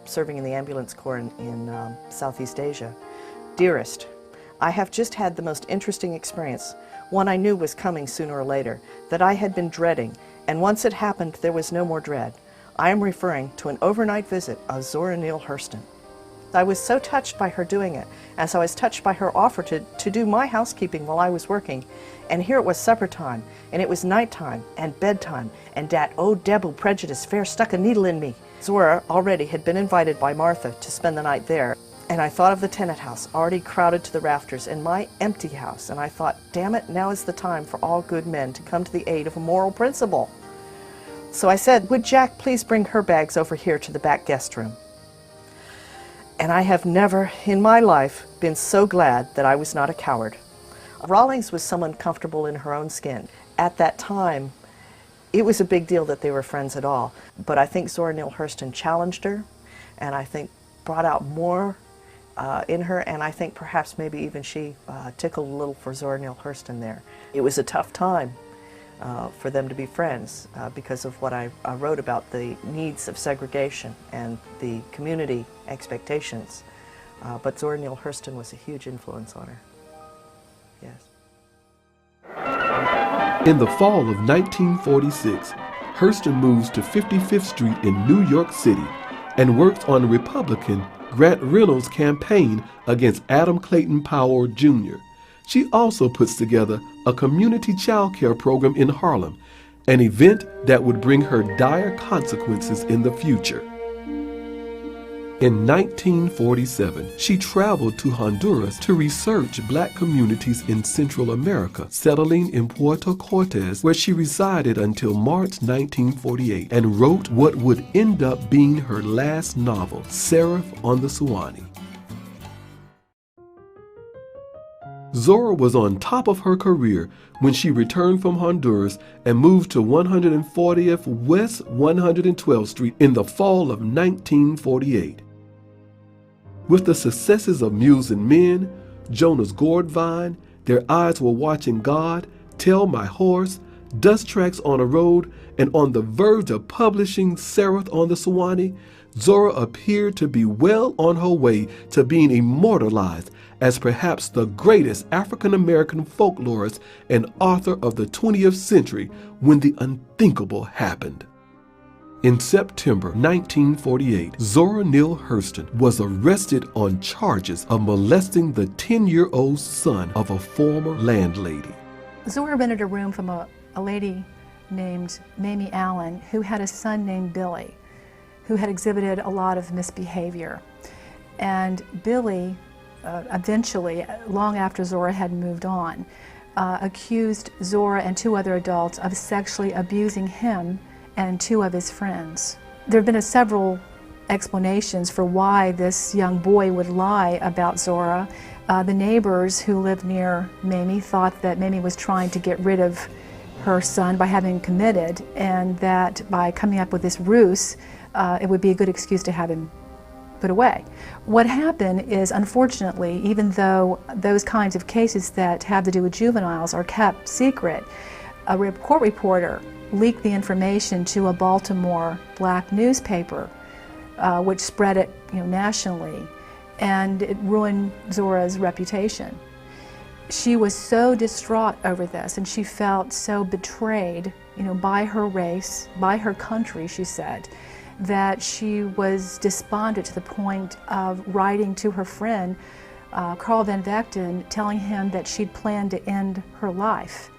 serving in the ambulance corps in Southeast Asia. Dearest, I have just had the most interesting experience, one I knew was coming sooner or later, that I had been dreading, and once it happened, there was no more dread. I am referring to an overnight visit of Zora Neale Hurston. I was so touched by her doing it, as I was touched by her offer to do my housekeeping while I was working. And here it was supper time, and it was nighttime, and bedtime, and dat old devil prejudice fair stuck a needle in me. Zora already had been invited by Martha to spend the night there. And I thought of the tenant house, already crowded to the rafters, and my empty house. And I thought, damn it, now is the time for all good men to come to the aid of a moral principle. So I said, would Jack please bring her bags over here to the back guest room? And I have never in my life been so glad that I was not a coward. Rawlings was someone comfortable in her own skin. At that time, it was a big deal that they were friends at all. But I think Zora Neale Hurston challenged her, and I think brought out more in her, and I think perhaps maybe even she tickled a little for Zora Neale Hurston there. It was a tough time for them to be friends because of what I wrote about the needs of segregation and the community expectations. But Zora Neale Hurston was a huge influence on her. Yes. In the fall of 1946, Hurston moves to 55th Street in New York City and works on Republican Grant Reynolds' campaign against Adam Clayton Powell Jr. She also puts together a community child care program in Harlem, an event that would bring her dire consequences in the future. In 1947, she traveled to Honduras to research black communities in Central America, settling in Puerto Cortes, where she resided until March 1948, and wrote what would end up being her last novel, Seraph on the Suwannee. Zora was on top of her career when she returned from Honduras and moved to 140th West 112th Street in the fall of 1948. With the successes of Mules and Men, Jonah's Gourdvine, Their Eyes Were Watching God, Tell My Horse, Dust Tracks on a Road, and on the verge of publishing Seraph on the Suwannee, Zora appeared to be well on her way to being immortalized as perhaps the greatest African-American folklorist and author of the 20th century when the unthinkable happened. In September 1948, Zora Neale Hurston was arrested on charges of molesting the 10-year-old son of a former landlady. Zora rented a room from a lady named Mamie Allen who had a son named Billy who had exhibited a lot of misbehavior. And Billy eventually, long after Zora had moved on, accused Zora and two other adults of sexually abusing him and two of his friends. There have been several explanations for why this young boy would lie about Zora. The neighbors who lived near Mamie thought that Mamie was trying to get rid of her son by having him committed, and that by coming up with this ruse, it would be a good excuse to have him put away. What happened is, unfortunately, even though those kinds of cases that have to do with juveniles are kept secret, a court reporter leaked the information to a Baltimore black newspaper, which spread it nationally, and it ruined Zora's reputation. She was so distraught over this, and she felt so betrayed, by her race, by her country, she said, that she was despondent to the point of writing to her friend, Carl Van Vechten, telling him that she'd planned to end her life.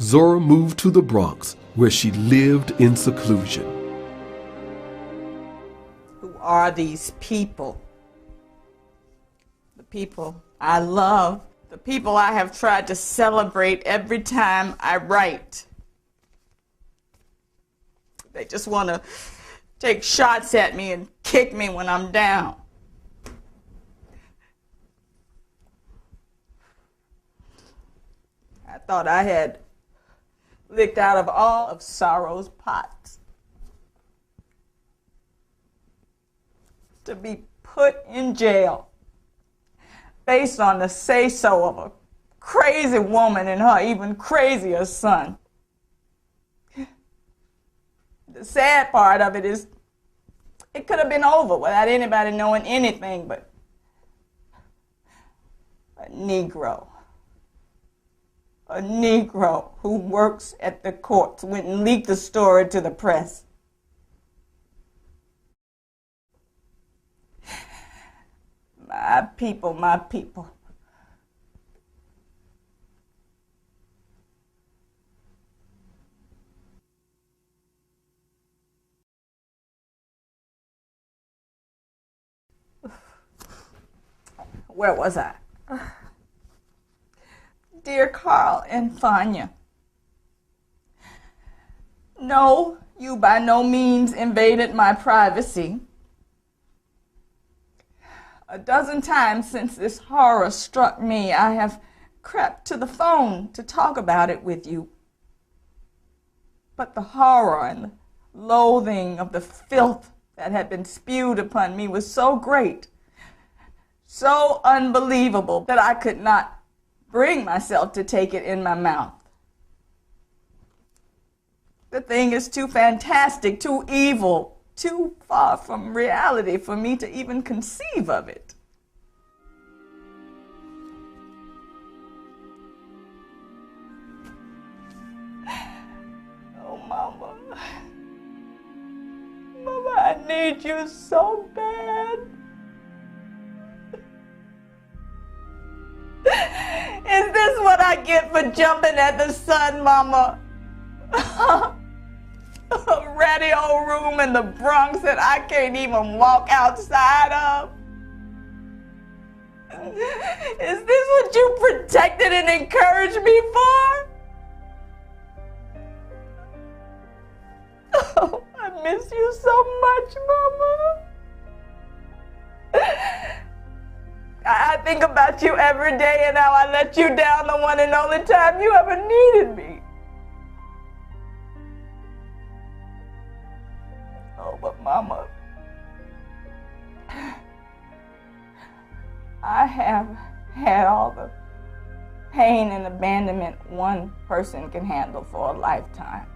Zora moved to the Bronx, where she lived in seclusion. Who are these people? The people I love, the people I have tried to celebrate every time I write. They just want to take shots at me and kick me when I'm down. I thought I had licked out of all of sorrow's pots. To be put in jail based on the say-so of a crazy woman and her even crazier son. The sad part of it is it could have been over without anybody knowing anything but a Negro. A Negro who works at the courts went and leaked the story to the press. My people, my people. Where was I? Dear Carl and Fanya, no, you by no means invaded my privacy. A dozen times since this horror struck me, I have crept to the phone to talk about it with you. But the horror and the loathing of the filth that had been spewed upon me was so great, so unbelievable, that I could not bring myself to take it in my mouth. The thing is too fantastic, too evil, too far from reality for me to even conceive of it. Oh, Mama. Mama, I need you so bad. Is this what I get for jumping at the sun, Mama? A ratty old room in the Bronx that I can't even walk outside of? Is this what you protected and encouraged me for? Oh, I miss you so much, Mama. I think about you every day and how I let you down the one and only time you ever needed me. Oh, but Mama, I have had all the pain and abandonment one person can handle for a lifetime.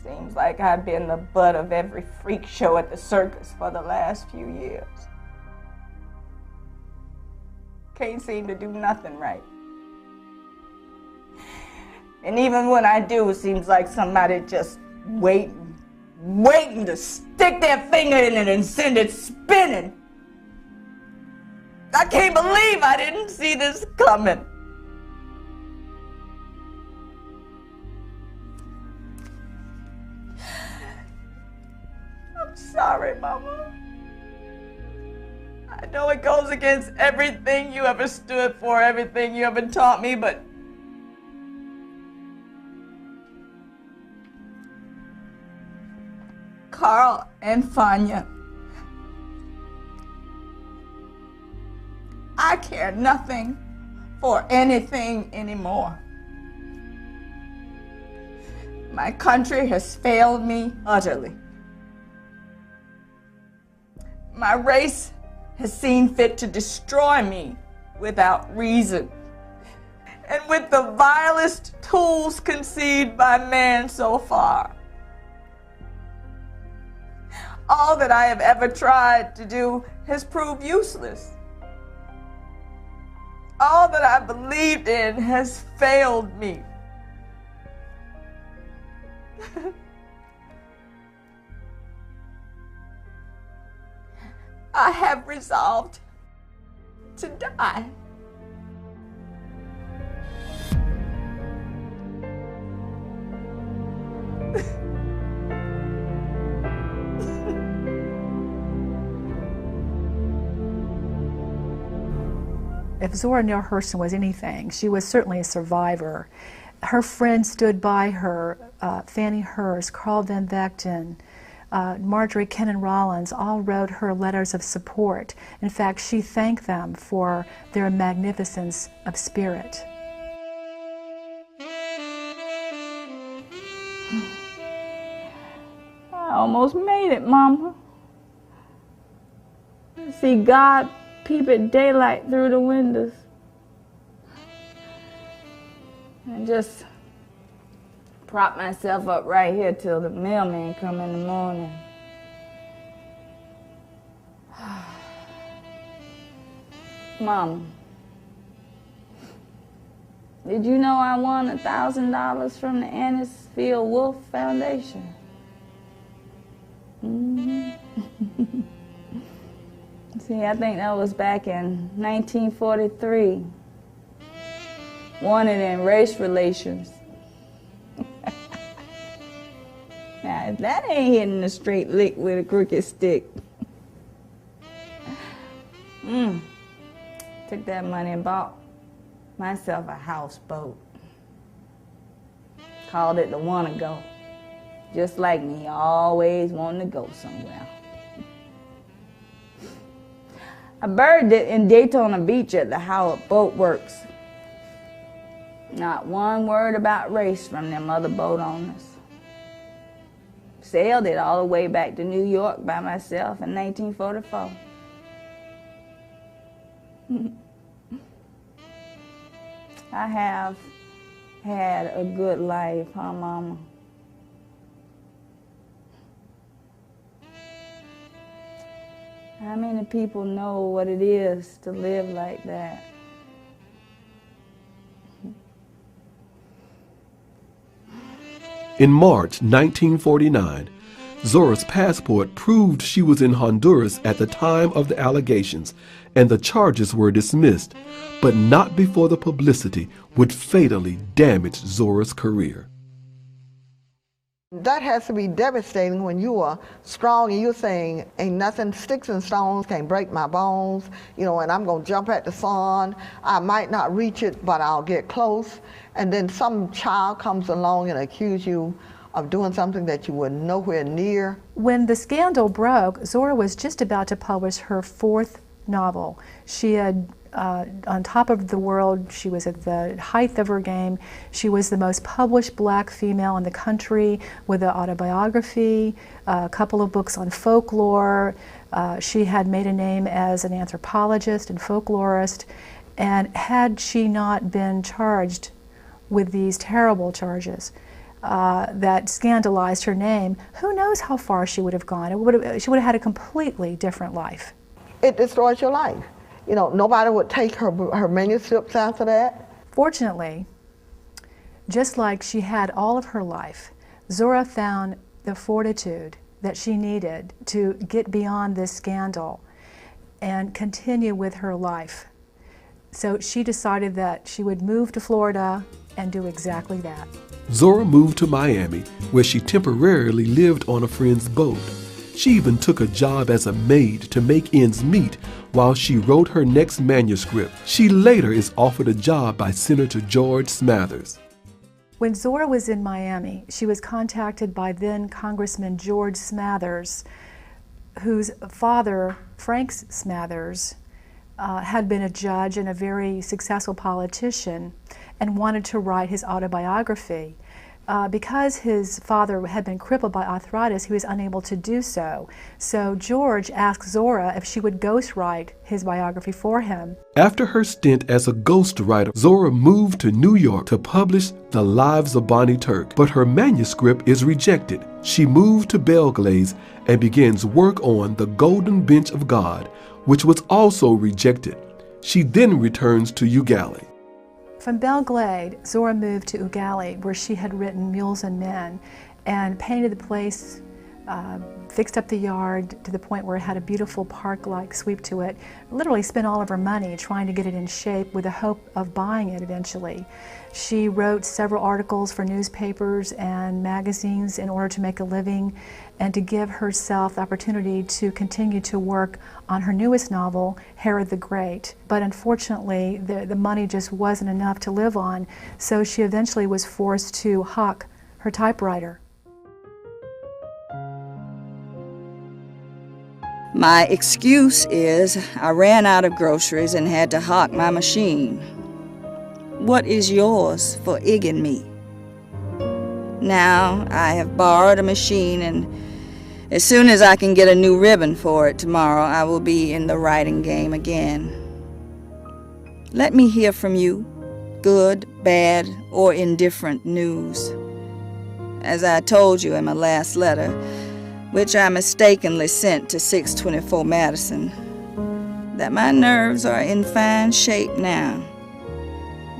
Seems like I've been the butt of every freak show at the circus for the last few years. Can't seem to do nothing right. And even when I do, it seems like somebody just waiting to stick their finger in it and send it spinning. I can't believe I didn't see this coming. I'm sorry, Mama. I know it goes against everything you ever stood for, everything you ever taught me, but Carl and Fanya, I care nothing for anything anymore. My country has failed me utterly. My race has seen fit to destroy me without reason, and with the vilest tools conceived by man so far. All that I have ever tried to do has proved useless. All that I believed in has failed me. I have resolved to die. If Zora Neale Hurston was anything, she was certainly a survivor. Her friends stood by her, Fannie Hurst, Carl Van Vechten, Marjorie Kennan Rollins, all wrote her letters of support. In fact, she thanked them for their magnificence of spirit. I almost made it, Mama. I see God peep at daylight through the windows. And just prop myself up right here till the mailman come in the morning. Mom, did you know I won $1,000 from the Annisfield Wolf Foundation? See, I think that was back in 1943. Won it in race relations. Now, if that ain't hitting a straight lick with a crooked stick. Took that money and bought myself a houseboat. Called it the Wanna Go. Just like me, always wanting to go somewhere. I birdied it in Daytona Beach at the Howard Boat Works. Not one word about race from them other boat owners. Sailed it all the way back to New York by myself in 1944. I have had a good life, huh, Mama? How many people know what it is to live like that? In March 1949, Zora's passport proved she was in Honduras at the time of the allegations, and the charges were dismissed, but not before the publicity would fatally damage Zora's career. That has to be devastating when you are strong and you're saying, ain't nothing, sticks and stones can't break my bones, you know, and I'm going to jump at the sun. I might not reach it, but I'll get close. And then some child comes along and accuses you of doing something that you were nowhere near. When the scandal broke, Zora was just about to publish her 4th novel. She had, on top of the world, she was at the height of her game. She was the most published black female in the country with an autobiography, a couple of books on folklore. She had made a name as an anthropologist and folklorist. And had she not been charged with these terrible charges that scandalized her name, who knows how far she would have gone. She would have had a completely different life. It destroys your life. You know, nobody would take her manuscripts after that. Fortunately, just like she had all of her life, Zora found the fortitude that she needed to get beyond this scandal and continue with her life. So she decided that she would move to Florida and do exactly that. Zora moved to Miami, where she temporarily lived on a friend's boat. She even took a job as a maid to make ends meet while she wrote her next manuscript. She later is offered a job by Senator George Smathers. When Zora was in Miami, she was contacted by then Congressman George Smathers, whose father, Frank Smathers, had been a judge and a very successful politician and wanted to write his autobiography. Because his father had been crippled by arthritis, he was unable to do so. So George asked Zora if she would ghostwrite his biography for him. After her stint as a ghostwriter, Zora moved to New York to publish The Lives of Bonnie Turk, but her manuscript is rejected. She moved to Belgrade and begins work on The Golden Bench of God, which was also rejected. She then returns to Ugali. From Belgrade, Zora moved to Ugali, where she had written Mules and Men, and painted the place, fixed up the yard to the point where it had a beautiful park-like sweep to it. Literally spent all of her money trying to get it in shape with the hope of buying it eventually. She wrote several articles for newspapers and magazines in order to make a living and to give herself the opportunity to continue to work on her newest novel, Herod the Great. But unfortunately, the money just wasn't enough to live on, so she eventually was forced to hawk her typewriter. My excuse is I ran out of groceries and had to hawk my machine. What is yours for egging me? Now I have borrowed a machine, and as soon as I can get a new ribbon for it tomorrow, I will be in the writing game again. Let me hear from you, good, bad, or indifferent news. As I told you in my last letter, which I mistakenly sent to 624 Madison, that my nerves are in fine shape now.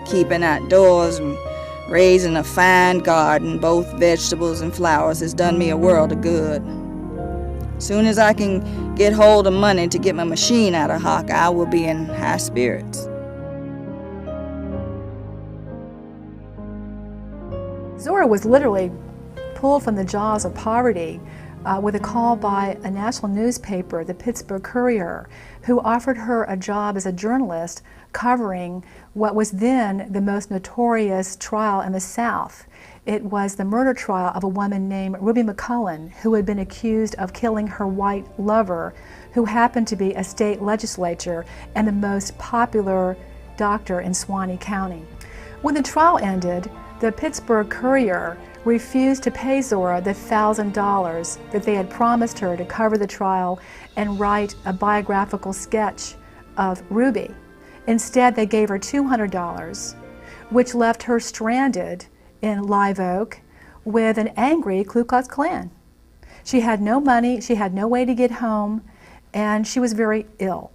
Keeping outdoors and raising a fine garden, both vegetables and flowers, has done me a world of good. Soon as I can get hold of money to get my machine out of hock, I will be in high spirits. Zora was literally pulled from the jaws of poverty with a call by a national newspaper, the Pittsburgh Courier, who offered her a job as a journalist covering what was then the most notorious trial in the South. It was the murder trial of a woman named Ruby McCullen, who had been accused of killing her white lover, who happened to be a state legislator and the most popular doctor in Suwannee County. When the trial ended, the Pittsburgh Courier refused to pay Zora the $1,000 that they had promised her to cover the trial and write a biographical sketch of Ruby. Instead, they gave her $200, which left her stranded in Live Oak with an angry Ku Klux Klan. She had no money, she had no way to get home, and she was very ill.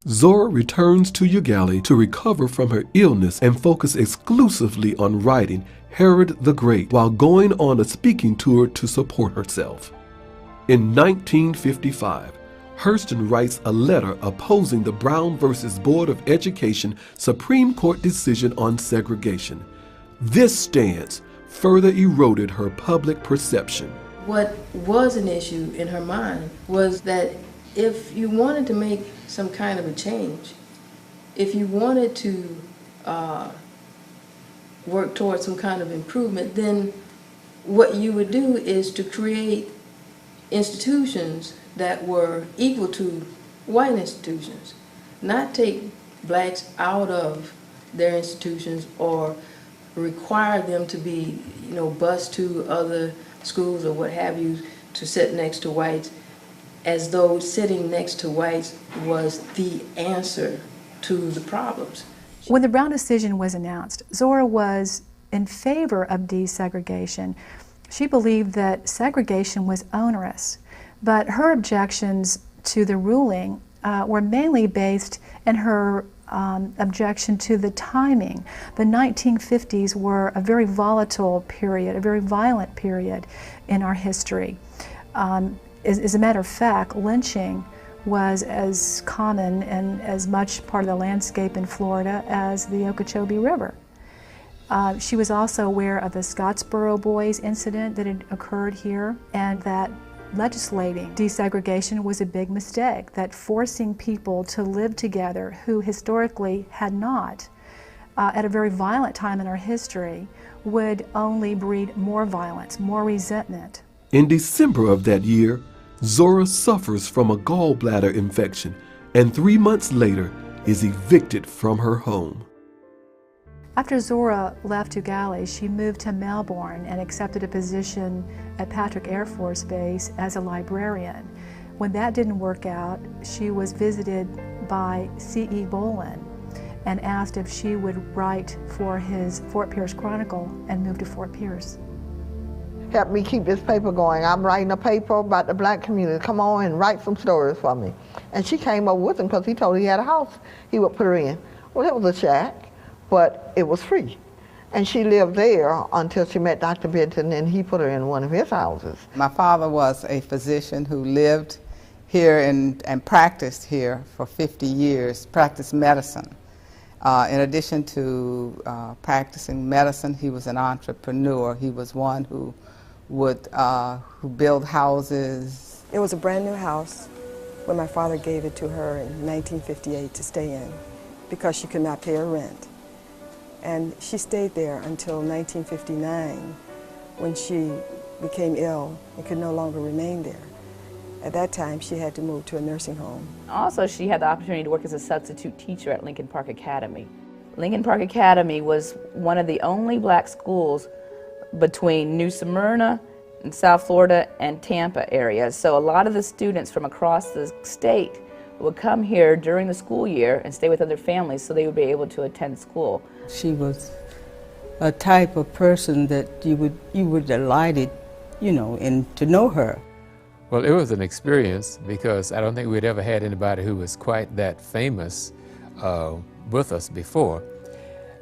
Zora returns to Ugali to recover from her illness and focus exclusively on writing Herod the Great while going on a speaking tour to support herself. In 1955, Hurston writes a letter opposing the Brown versus Board of Education Supreme Court decision on segregation. This stance further eroded her public perception. What was an issue in her mind was that if you wanted to make some kind of a change, if you wanted to work towards some kind of improvement, then what you would do is to create institutions that were equal to white institutions, not take blacks out of their institutions or require them to be, bused to other schools or what have you to sit next to whites, as though sitting next to whites was the answer to the problems. When the Brown decision was announced, Zora was in favor of desegregation. She believed that segregation was onerous, but her objections to the ruling were mainly based in her objection to the timing. The 1950s were a very volatile period, a very violent period in our history. As a matter of fact, lynching was as common and as much part of the landscape in Florida as the Okeechobee River. She was also aware of the Scottsboro Boys incident that had occurred here, and that legislating desegregation was a big mistake, that forcing people to live together who historically had not, at a very violent time in our history, would only breed more violence, more resentment. In December of that year, Zora suffers from a gallbladder infection and 3 months later is evicted from her home. After Zora left Ugali, she moved to Melbourne and accepted a position at Patrick Air Force Base as a librarian. When that didn't work out, she was visited by C.E. Bolin and asked if she would write for his Fort Pierce Chronicle and moved to Fort Pierce. Help me keep this paper going. I'm writing a paper about the black community. Come on and write some stories for me. And she came up with him because he told her he had a house he would put her in. Well, it was a shack, but it was free. And she lived there until she met Dr. Benton, and he put her in one of his houses. My father was a physician who lived here and practiced here for 50 years, practiced medicine. In addition to practicing medicine, he was an entrepreneur. He was one who would build houses. It was a brand new house when my father gave it to her in 1958 to stay in because she could not pay her rent. And she stayed there until 1959 when she became ill and could no longer remain there. At that time, she had to move to a nursing home. Also, she had the opportunity to work as a substitute teacher at Lincoln Park Academy. Lincoln Park Academy was one of the only black schools between New Smyrna and South Florida and Tampa areas. So a lot of the students from across the state would come here during the school year and stay with other families so they would be able to attend school. She was a type of person that you were delighted, in to know her. Well, it was an experience because I don't think we'd ever had anybody who was quite that famous with us before.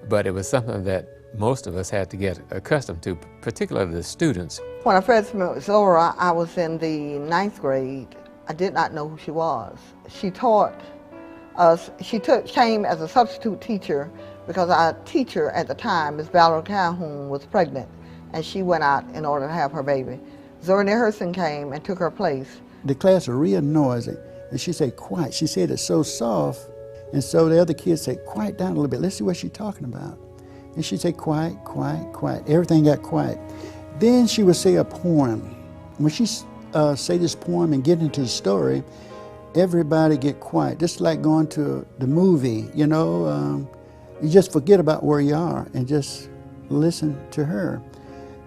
But it was something that most of us had to get accustomed to, particularly the students. When I first met Zora, I was in the 9th grade. I did not know who she was. She taught us, came as a substitute teacher because our teacher at the time, Ms. Valerie Calhoun, was pregnant and she went out in order to have her baby. Zora Neale Hurston came and took her place. The class was real noisy, and she said, quiet. She said it so soft, and so the other kids said, quiet down a little bit. Let's see what she's talking about. And she said, quiet, quiet, quiet. Everything got quiet. Then she would say a poem. When she say this poem and get into the story, everybody get quiet. Just like going to the movie, you know. You just forget about where you are and just listen to her.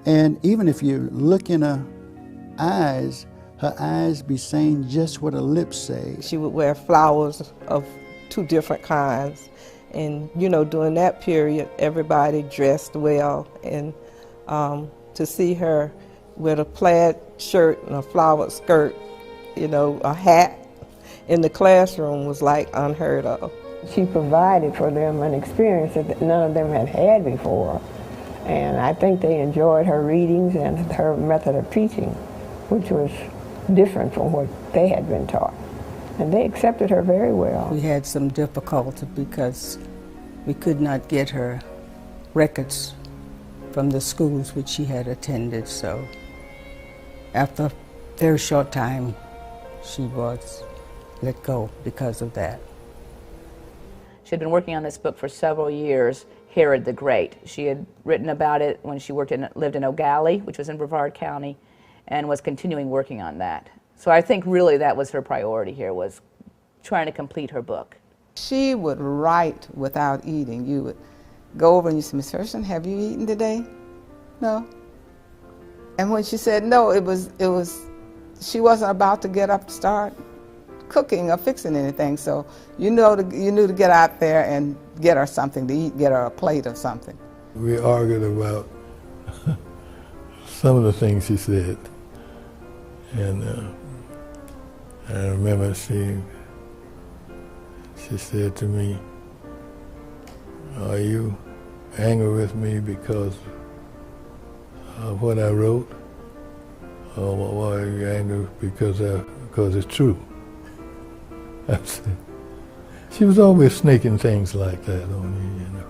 And even if you look in her eyes be saying just what her lips say. She would wear flowers of 2 different kinds. And, you know, during that period, everybody dressed well. And to see her with a plaid shirt and a flowered skirt, you know, a hat in the classroom was like unheard of. She provided for them an experience that none of them had had before. And I think they enjoyed her readings and her method of teaching, which was different from what they had been taught. And they accepted her very well. We had some difficulty because we could not get her records from the schools which she had attended, so after a very short time, she was let go because of that. She had been working on this book for several years, Herod the Great. She had written about it when she lived in O'Galley, which was in Brevard County, and was continuing working on that. So I think really that was her priority here, was trying to complete her book. She would write without eating. You would go over and you say, Miss Hurston, have you eaten today? No. And when she said no, she wasn't about to get up to start cooking or fixing anything. So you knew to get out there and get her something to eat, get her a plate of something. We argued about some of the things she said. And I remember she said to me, are you angry with me because of what I wrote? Or why are you angry because it's true? I said, she was always sneaking things like that on me, you know.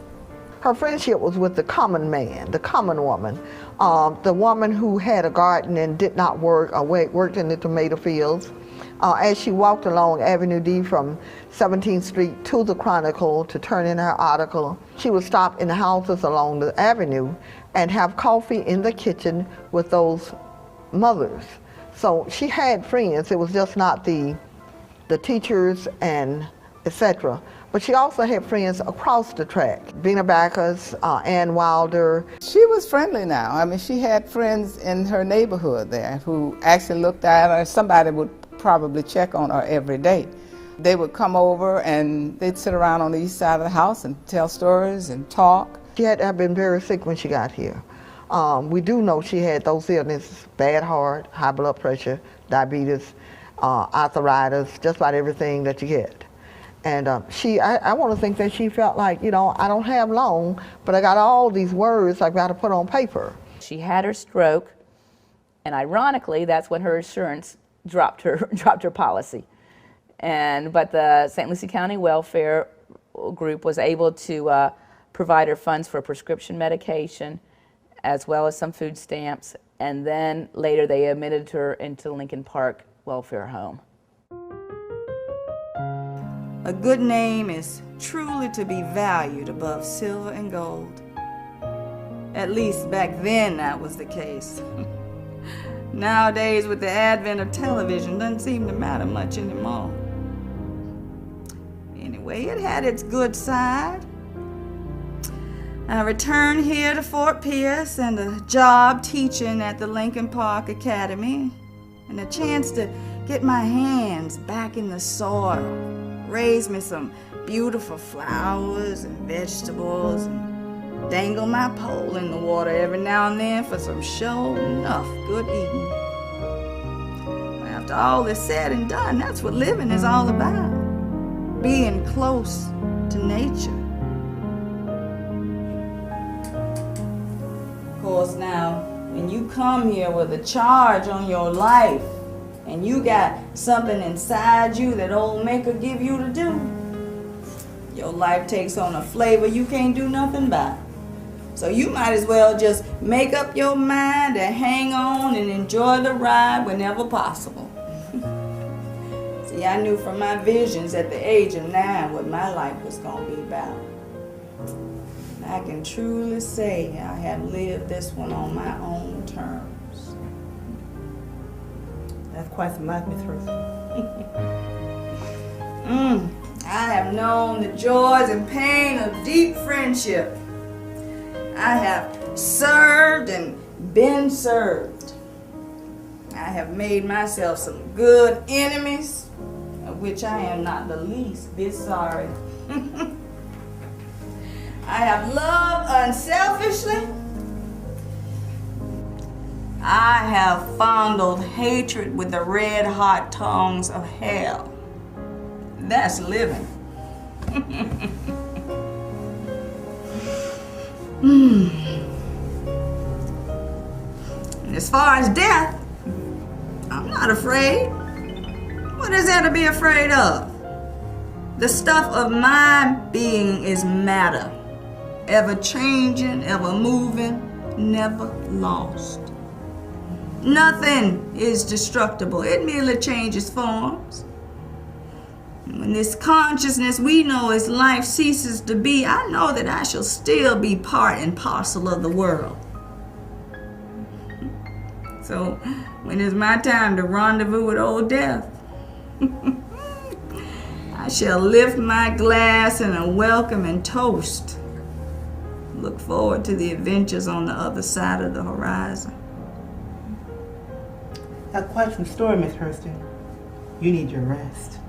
Her friendship was with the common man, the common woman, the woman who had a garden and did not work or worked in the tomato fields. As she walked along Avenue D from 17th Street to the Chronicle to turn in her article, she would stop in the houses along the avenue and have coffee in the kitchen with those mothers. So she had friends. It was just not the teachers and etc. But she also had friends across the track. Bina Backus, Ann Wilder. She was friendly now. I mean, she had friends in her neighborhood there who actually looked at her. Somebody would probably check on her every day. They would come over and they'd sit around on the east side of the house and tell stories and talk. She had to have been very sick when she got here. We do know she had those illnesses: bad heart, high blood pressure, diabetes, arthritis, just about everything that you get. And I want to think that she felt like, you know, I don't have long, but I got all these words I've got to put on paper. She had her stroke, and ironically, that's when her insurance dropped her policy. But the St. Lucie County Welfare Group was able to provide her funds for prescription medication, as well as some food stamps, and then later they admitted her into the Lincoln Park Welfare Home. A good name is truly to be valued above silver and gold. At least back then that was the case. Nowadays, with the advent of television, doesn't seem to matter much anymore. Anyway, it had its good side. I returned here to Fort Pierce and a job teaching at the Lincoln Park Academy, and a chance to get my hands back in the soil, raise me some beautiful flowers and vegetables, and dangle my pole in the water every now and then for some sure enough good eating. After all is said and done, that's what living is all about, being close to nature. Of course, now, when you come here with a charge on your life, and you got something inside you that old Maker give you to do, your life takes on a flavor you can't do nothing about. So you might as well just make up your mind and hang on and enjoy the ride whenever possible. See, I knew from my visions at the age of 9 what my life was going to be about. I can truly say I have lived this one on my own terms. That's quite some life, Miss Hurston. I have known the joys and pain of deep friendship. I have served and been served. I have made myself some good enemies, of which I am not the least bit sorry. I have loved unselfishly. I have fondled hatred with the red-hot tongues of hell. That's living. And as far as death, I'm not afraid. What is there to be afraid of? The stuff of my being is matter, ever changing, ever moving, never lost. Nothing is destructible. It merely changes forms. When this consciousness we know as life ceases to be, I know that I shall still be part and parcel of the world. So when it's my time to rendezvous with old death, I shall lift my glass in a welcome and toast. Look forward to the adventures on the other side of the horizon. That's quite some story, Miss Hurston. You need your rest.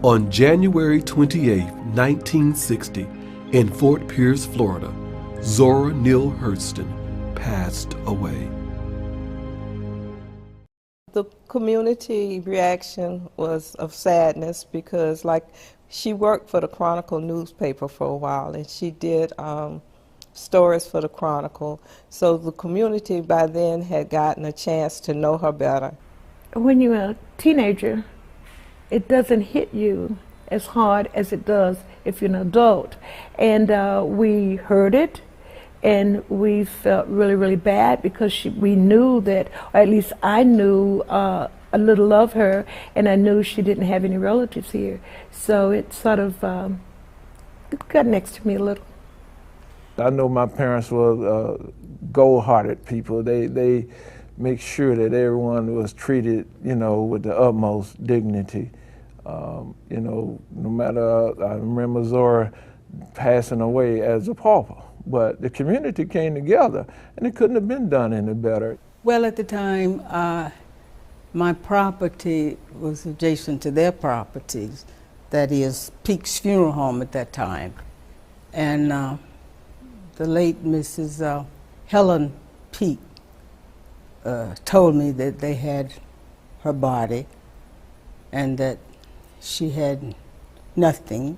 On January 28, 1960, in Fort Pierce, Florida, Zora Neale Hurston passed away. The community reaction was of sadness because, like, she worked for the Chronicle newspaper for a while, and she did stories for the Chronicle. So the community by then had gotten a chance to know her better. When you're a teenager, it doesn't hit you as hard as it does if you're an adult. And we heard it, and we felt really, really bad because we knew that, or at least I knew a little of her, and I knew she didn't have any relatives here. So it sort of it got next to me a little. I know my parents were gold-hearted people. They make sure that everyone was treated, with the utmost dignity. No matter, I remember Zora passing away as a pauper, but the community came together, and it couldn't have been done any better. Well, at the time, my property was adjacent to their properties, that is Peake's Funeral Home at that time. And the late Mrs. Helen Peake told me that they had her body and that she had nothing.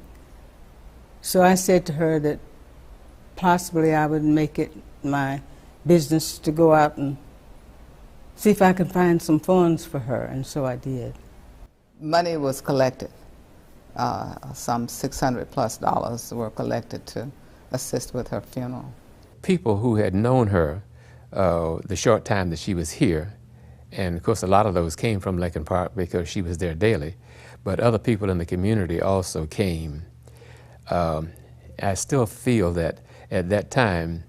So I said to her that possibly I would make it my business to go out and see if I could find some funds for her, and so I did. Money was collected. Some $600+ were collected to assist with her funeral. People who had known her the short time that she was here, and of course a lot of those came from Lincoln Park because she was there daily, but other people in the community also came. I still feel that at that time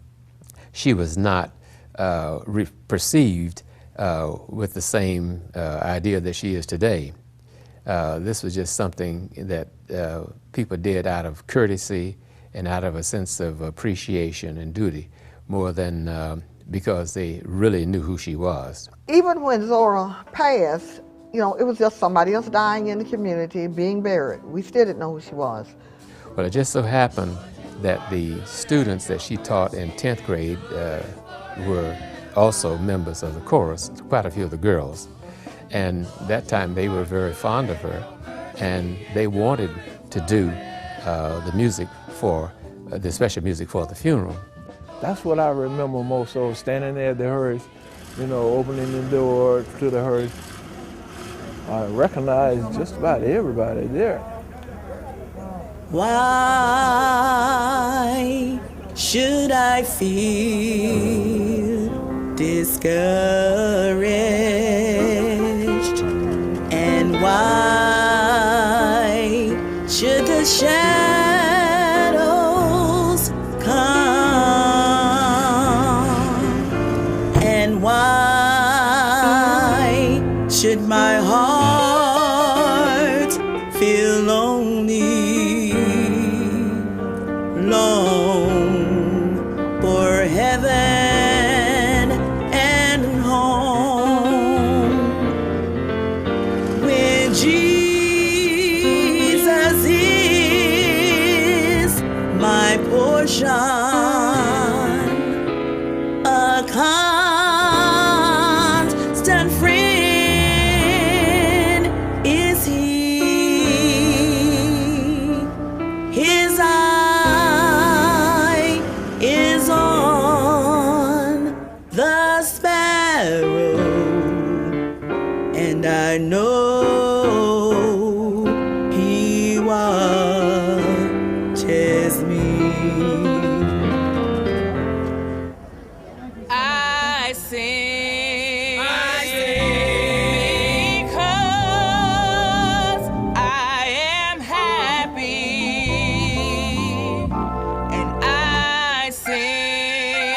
she was not perceived with the same idea that she is today. This was just something that people did out of courtesy and out of a sense of appreciation and duty, more than because they really knew who she was. Even when Zora passed, You know, it was just somebody else dying in the community, being buried. We still didn't know who she was. Well, it just so happened that the students that she taught in 10th grade were also members of the chorus, quite a few of the girls. And that time they were very fond of her, and they wanted to do the music for, the special music for the funeral. That's what I remember most of, standing there at the hearse, you know, opening the door to the hearse. I recognized just about everybody there. Why should I feel discouraged? And why should the shadows come? And why should my heart feel lonely, long for heaven and home? When Jesus is my portion, a constant friend is he. His eye is on the sparrow, and I know he watches me. I sing because I am happy, and I sing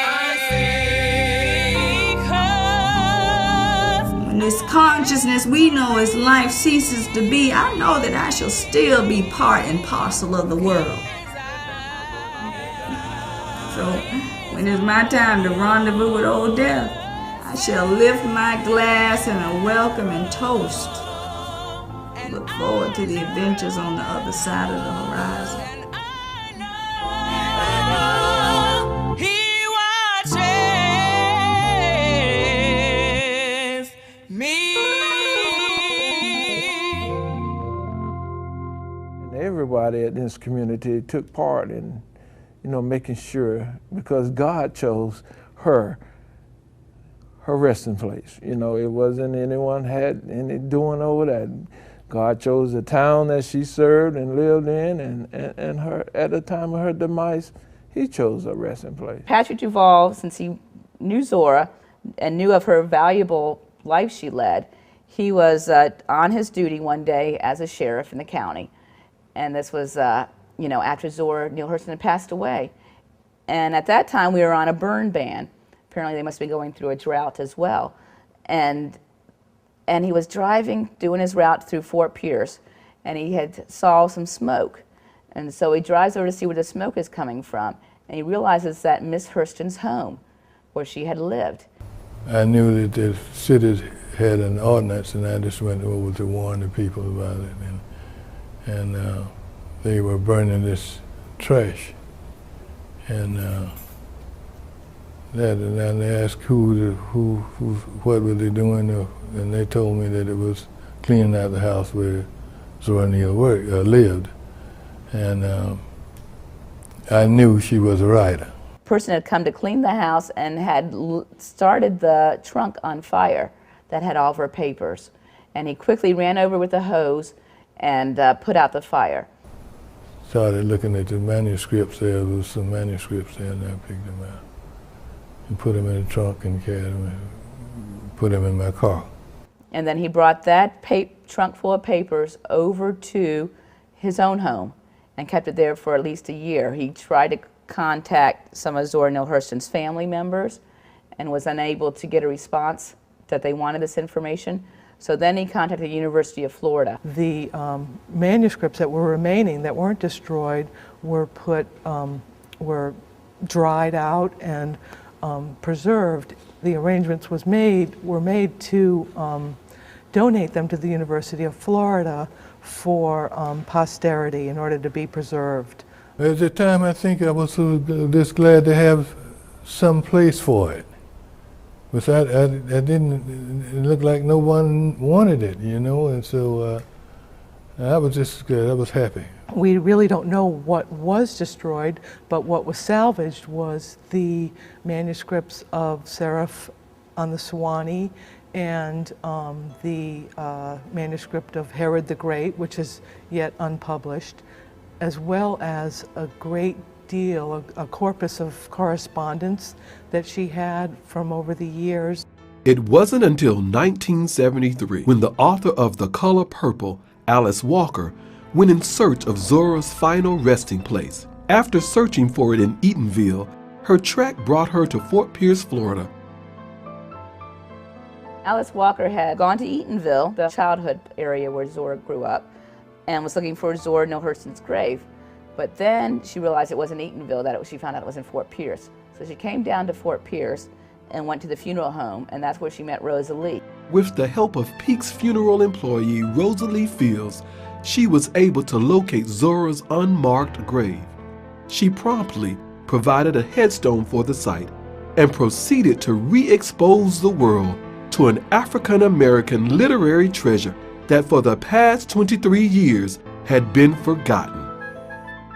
because When this consciousness we know as life ceases to be, I know that I shall still be part and parcel of the world. So when it's my time to rendezvous with old death, I shall lift my glass in a welcome and toast. Look forward to the adventures on the other side of the horizon. he watches me. And everybody in this community took part in, you know, making sure, because God chose her resting place. You know, it wasn't anyone had any doing over that. God chose the town that she served and lived in, and her, at the time of her demise, he chose a resting place. Patrick Duvall, since he knew Zora and knew of her valuable life she led, he was on his duty one day as a sheriff in the county. And this was, you know, after Zora Neale Hurston had passed away. And at that time, we were on a burn ban. Apparently, they must be going through a drought as well. And he was driving, doing his route through Fort Pierce, and he had saw some smoke. And so he drives over to see where the smoke is coming from, and he realizes that Miss Hurston's home, where she had lived. I knew that the city had an ordinance, and I just went over to warn the people about it. And they were burning this trash. And and they asked what were they doing, and they told me that it was cleaning out the house where Zora Neale lived. And I knew she was a writer. A person had come to clean the house and had started the trunk on fire that had all of her papers. And he quickly ran over with a hose and put out the fire. Started looking at the manuscripts there. There was some manuscripts there, and I picked them out and put them in the trunk and carried them and put them in my car. And then he brought that trunk full of papers over to his own home and kept it there for at least a year. He tried to contact some of Zora Neale Hurston's family members and was unable to get a response that they wanted this information. So then he contacted the University of Florida. The manuscripts that were remaining that weren't destroyed were were dried out and preserved. The arrangements were made to donate them to the University of Florida for posterity in order to be preserved. At the time, I think I was just glad to have some place for it. Because I didn't, it looked like no one wanted it, you know, and so I was just good, I was happy. We really don't know what was destroyed, but what was salvaged was the manuscripts of Seraph on the Sewanee and the manuscript of Herod the Great, which is yet unpublished, as well as a great deal, a corpus of correspondence that she had from over the years. It wasn't until 1973 when the author of The Color Purple, Alice Walker, went in search of Zora's final resting place. After searching for it in Eatonville, her trek brought her to Fort Pierce, Florida. Alice Walker had gone to Eatonville, the childhood area where Zora grew up, and was looking for Zora Neale Hurston's grave. But then she realized it wasn't Eatonville, that she found out it was in Fort Pierce. So she came down to Fort Pierce and went to the funeral home, and that's where she met Rosalie. With the help of Peake's funeral employee, Rosalie Fields, she was able to locate Zora's unmarked grave. She promptly provided a headstone for the site and proceeded to re-expose the world to an African-American literary treasure that for the past 23 years had been forgotten.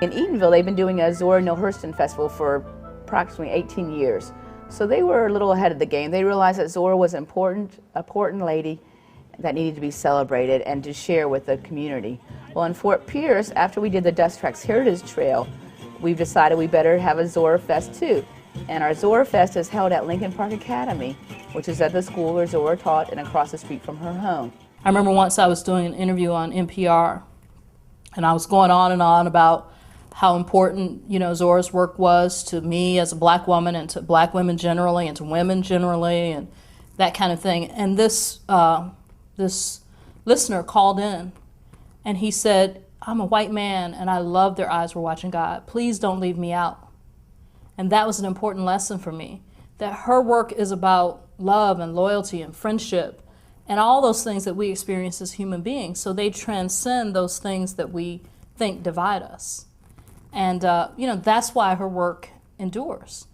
In Eatonville, they've been doing a Zora Neale Hurston Festival for approximately 18 years. So they were a little ahead of the game. They realized that Zora was an important lady that needed to be celebrated and to share with the community. Well, in Fort Pierce, after we did the Dust Tracks Heritage Trail, we've decided we better have a Zora Fest too. And our Zora Fest is held at Lincoln Park Academy, which is at the school where Zora taught and across the street from her home. I remember once I was doing an interview on NPR, and I was going on and on about how important, you know, Zora's work was to me as a black woman and to black women generally and to women generally and that kind of thing. And this listener called in and he said, "I'm a white man and I love Their Eyes Were Watching God. Please don't leave me out." And that was an important lesson for me, that her work is about love and loyalty and friendship and all those things that we experience as human beings. So they transcend those things that we think divide us. And, you know, that's why her work endures.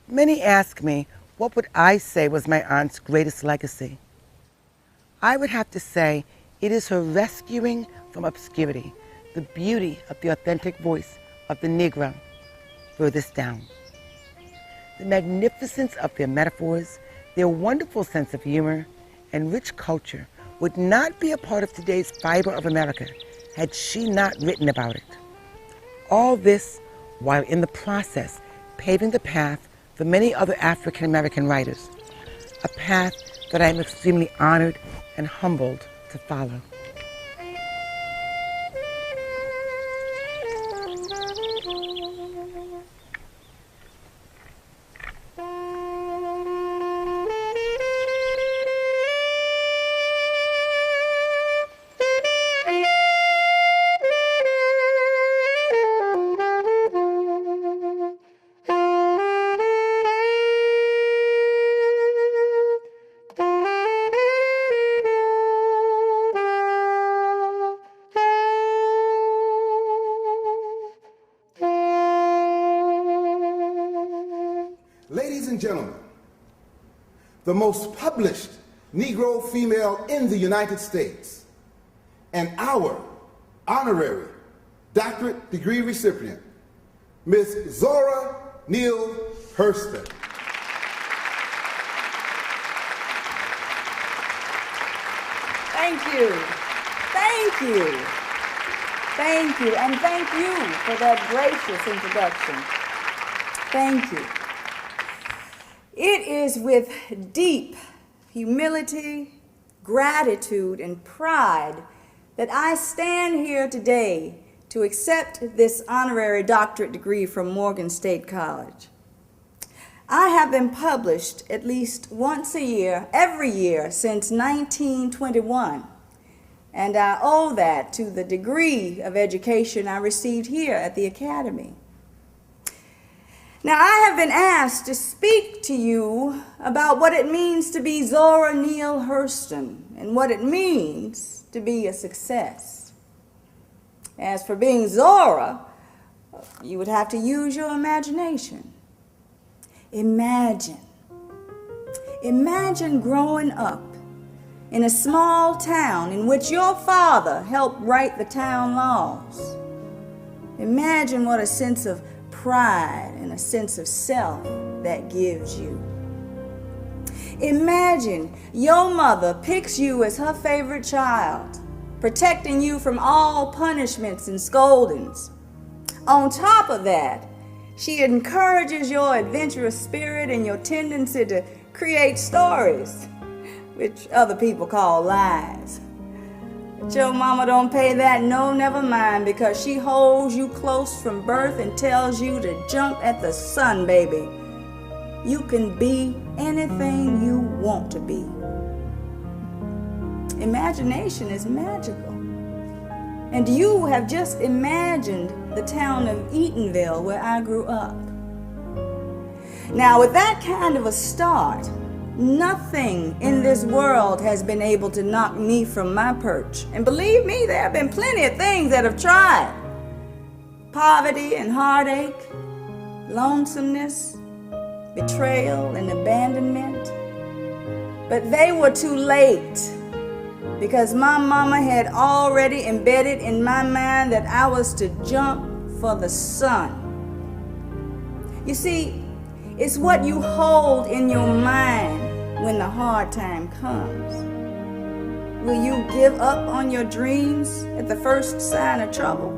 Many ask me, what would I say was my aunt's greatest legacy? I would have to say it is her rescuing from obscurity the beauty of the authentic voice of the Negro furthest down. The magnificence of their metaphors, their wonderful sense of humor, and rich culture would not be a part of today's fiber of America had she not written about it. All this while in the process paving the path for many other African American writers, a path that I am extremely honored and humbled to follow. Ladies and gentlemen, the most published Negro female in the United States and our honorary doctorate degree recipient, Miss Zora Neale Hurston. Thank you. Thank you. Thank you. And thank you for that gracious introduction. Thank you. It is with deep humility, gratitude, and pride that I stand here today to accept this honorary doctorate degree from Morgan State College. I have been published at least once a year, every year since 1921, and I owe that to the degree of education I received here at the Academy. Now, I have been asked to speak to you about what it means to be Zora Neale Hurston and what it means to be a success. As for being Zora, you would have to use your imagination. Imagine growing up in a small town in which your father helped write the town laws. Imagine what a sense of pride and a sense of self that gives you. Imagine your mother picks you as her favorite child, protecting you from all punishments and scoldings. On top of that, she encourages your adventurous spirit and your tendency to create stories, which other people call lies. But your mama don't pay that no never mind, because she holds you close from birth and tells you to jump at the sun, baby. You can be anything you want to be. Imagination is magical. And you have just imagined the town of Eatonville, where I grew up. Now, with that kind of a start, nothing in this world has been able to knock me from my perch. And believe me, there have been plenty of things that have tried. Poverty and heartache, lonesomeness, betrayal and abandonment. But they were too late, because my mama had already embedded in my mind that I was to jump for the sun. You see, it's what you hold in your mind when the hard time comes. Will you give up on your dreams at the first sign of trouble?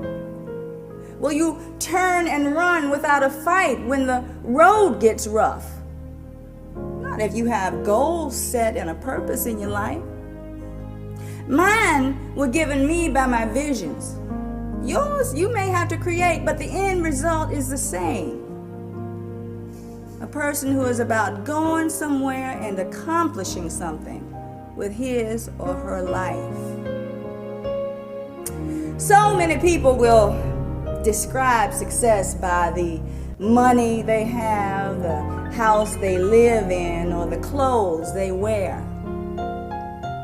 Will you turn and run without a fight when the road gets rough? Not if you have goals set and a purpose in your life. Mine were given me by my visions. Yours you may have to create, but the end result is the same. A person who is about going somewhere and accomplishing something with his or her life. So many people will describe success by the money they have, the house they live in, or the clothes they wear.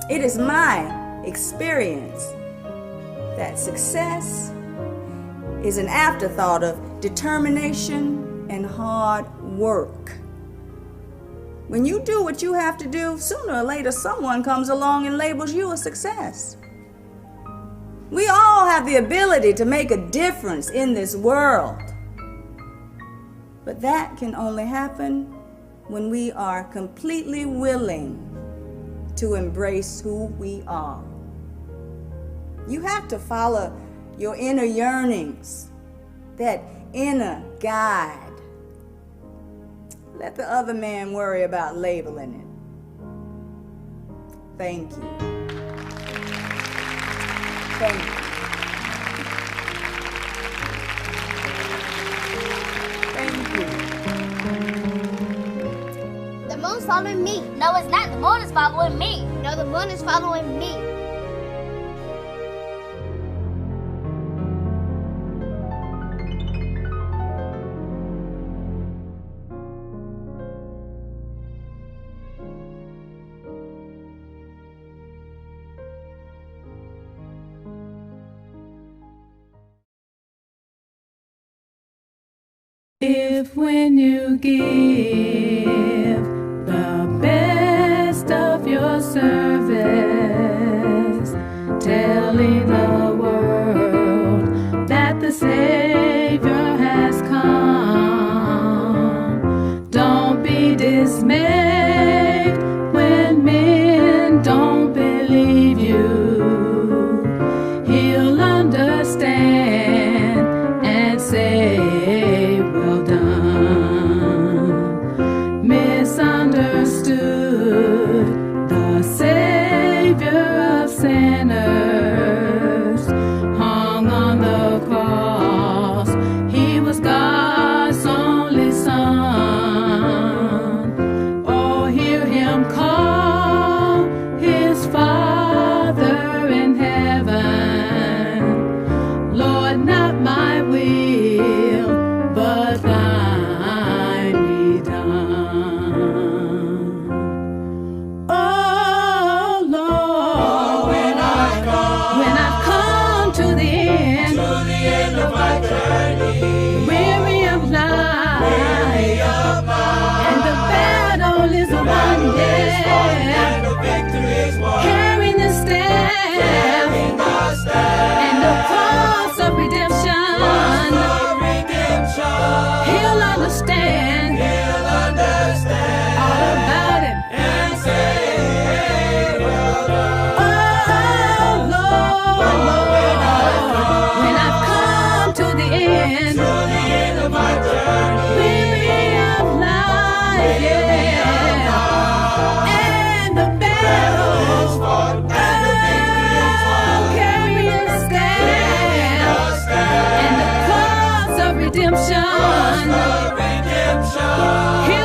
It is my experience that success is an afterthought of determination and hard work. When you do what you have to do, sooner or later someone comes along and labels you a success. We all have the ability to make a difference in this world. But that can only happen when we are completely willing to embrace who we are. You have to follow your inner yearnings, that inner guide. Let the other man worry about labeling it. Thank you. Thank you. Thank you. The moon's following me. No, it's not. The moon is following me. No, the moon is following me. If when you give the best of your service, telling the world that the Savior has come, don't be dismayed when men don't believe you. He'll understand and say, well done. Misunderstood, the Savior of sinners hung on the cross. He was God's only Son. redemption.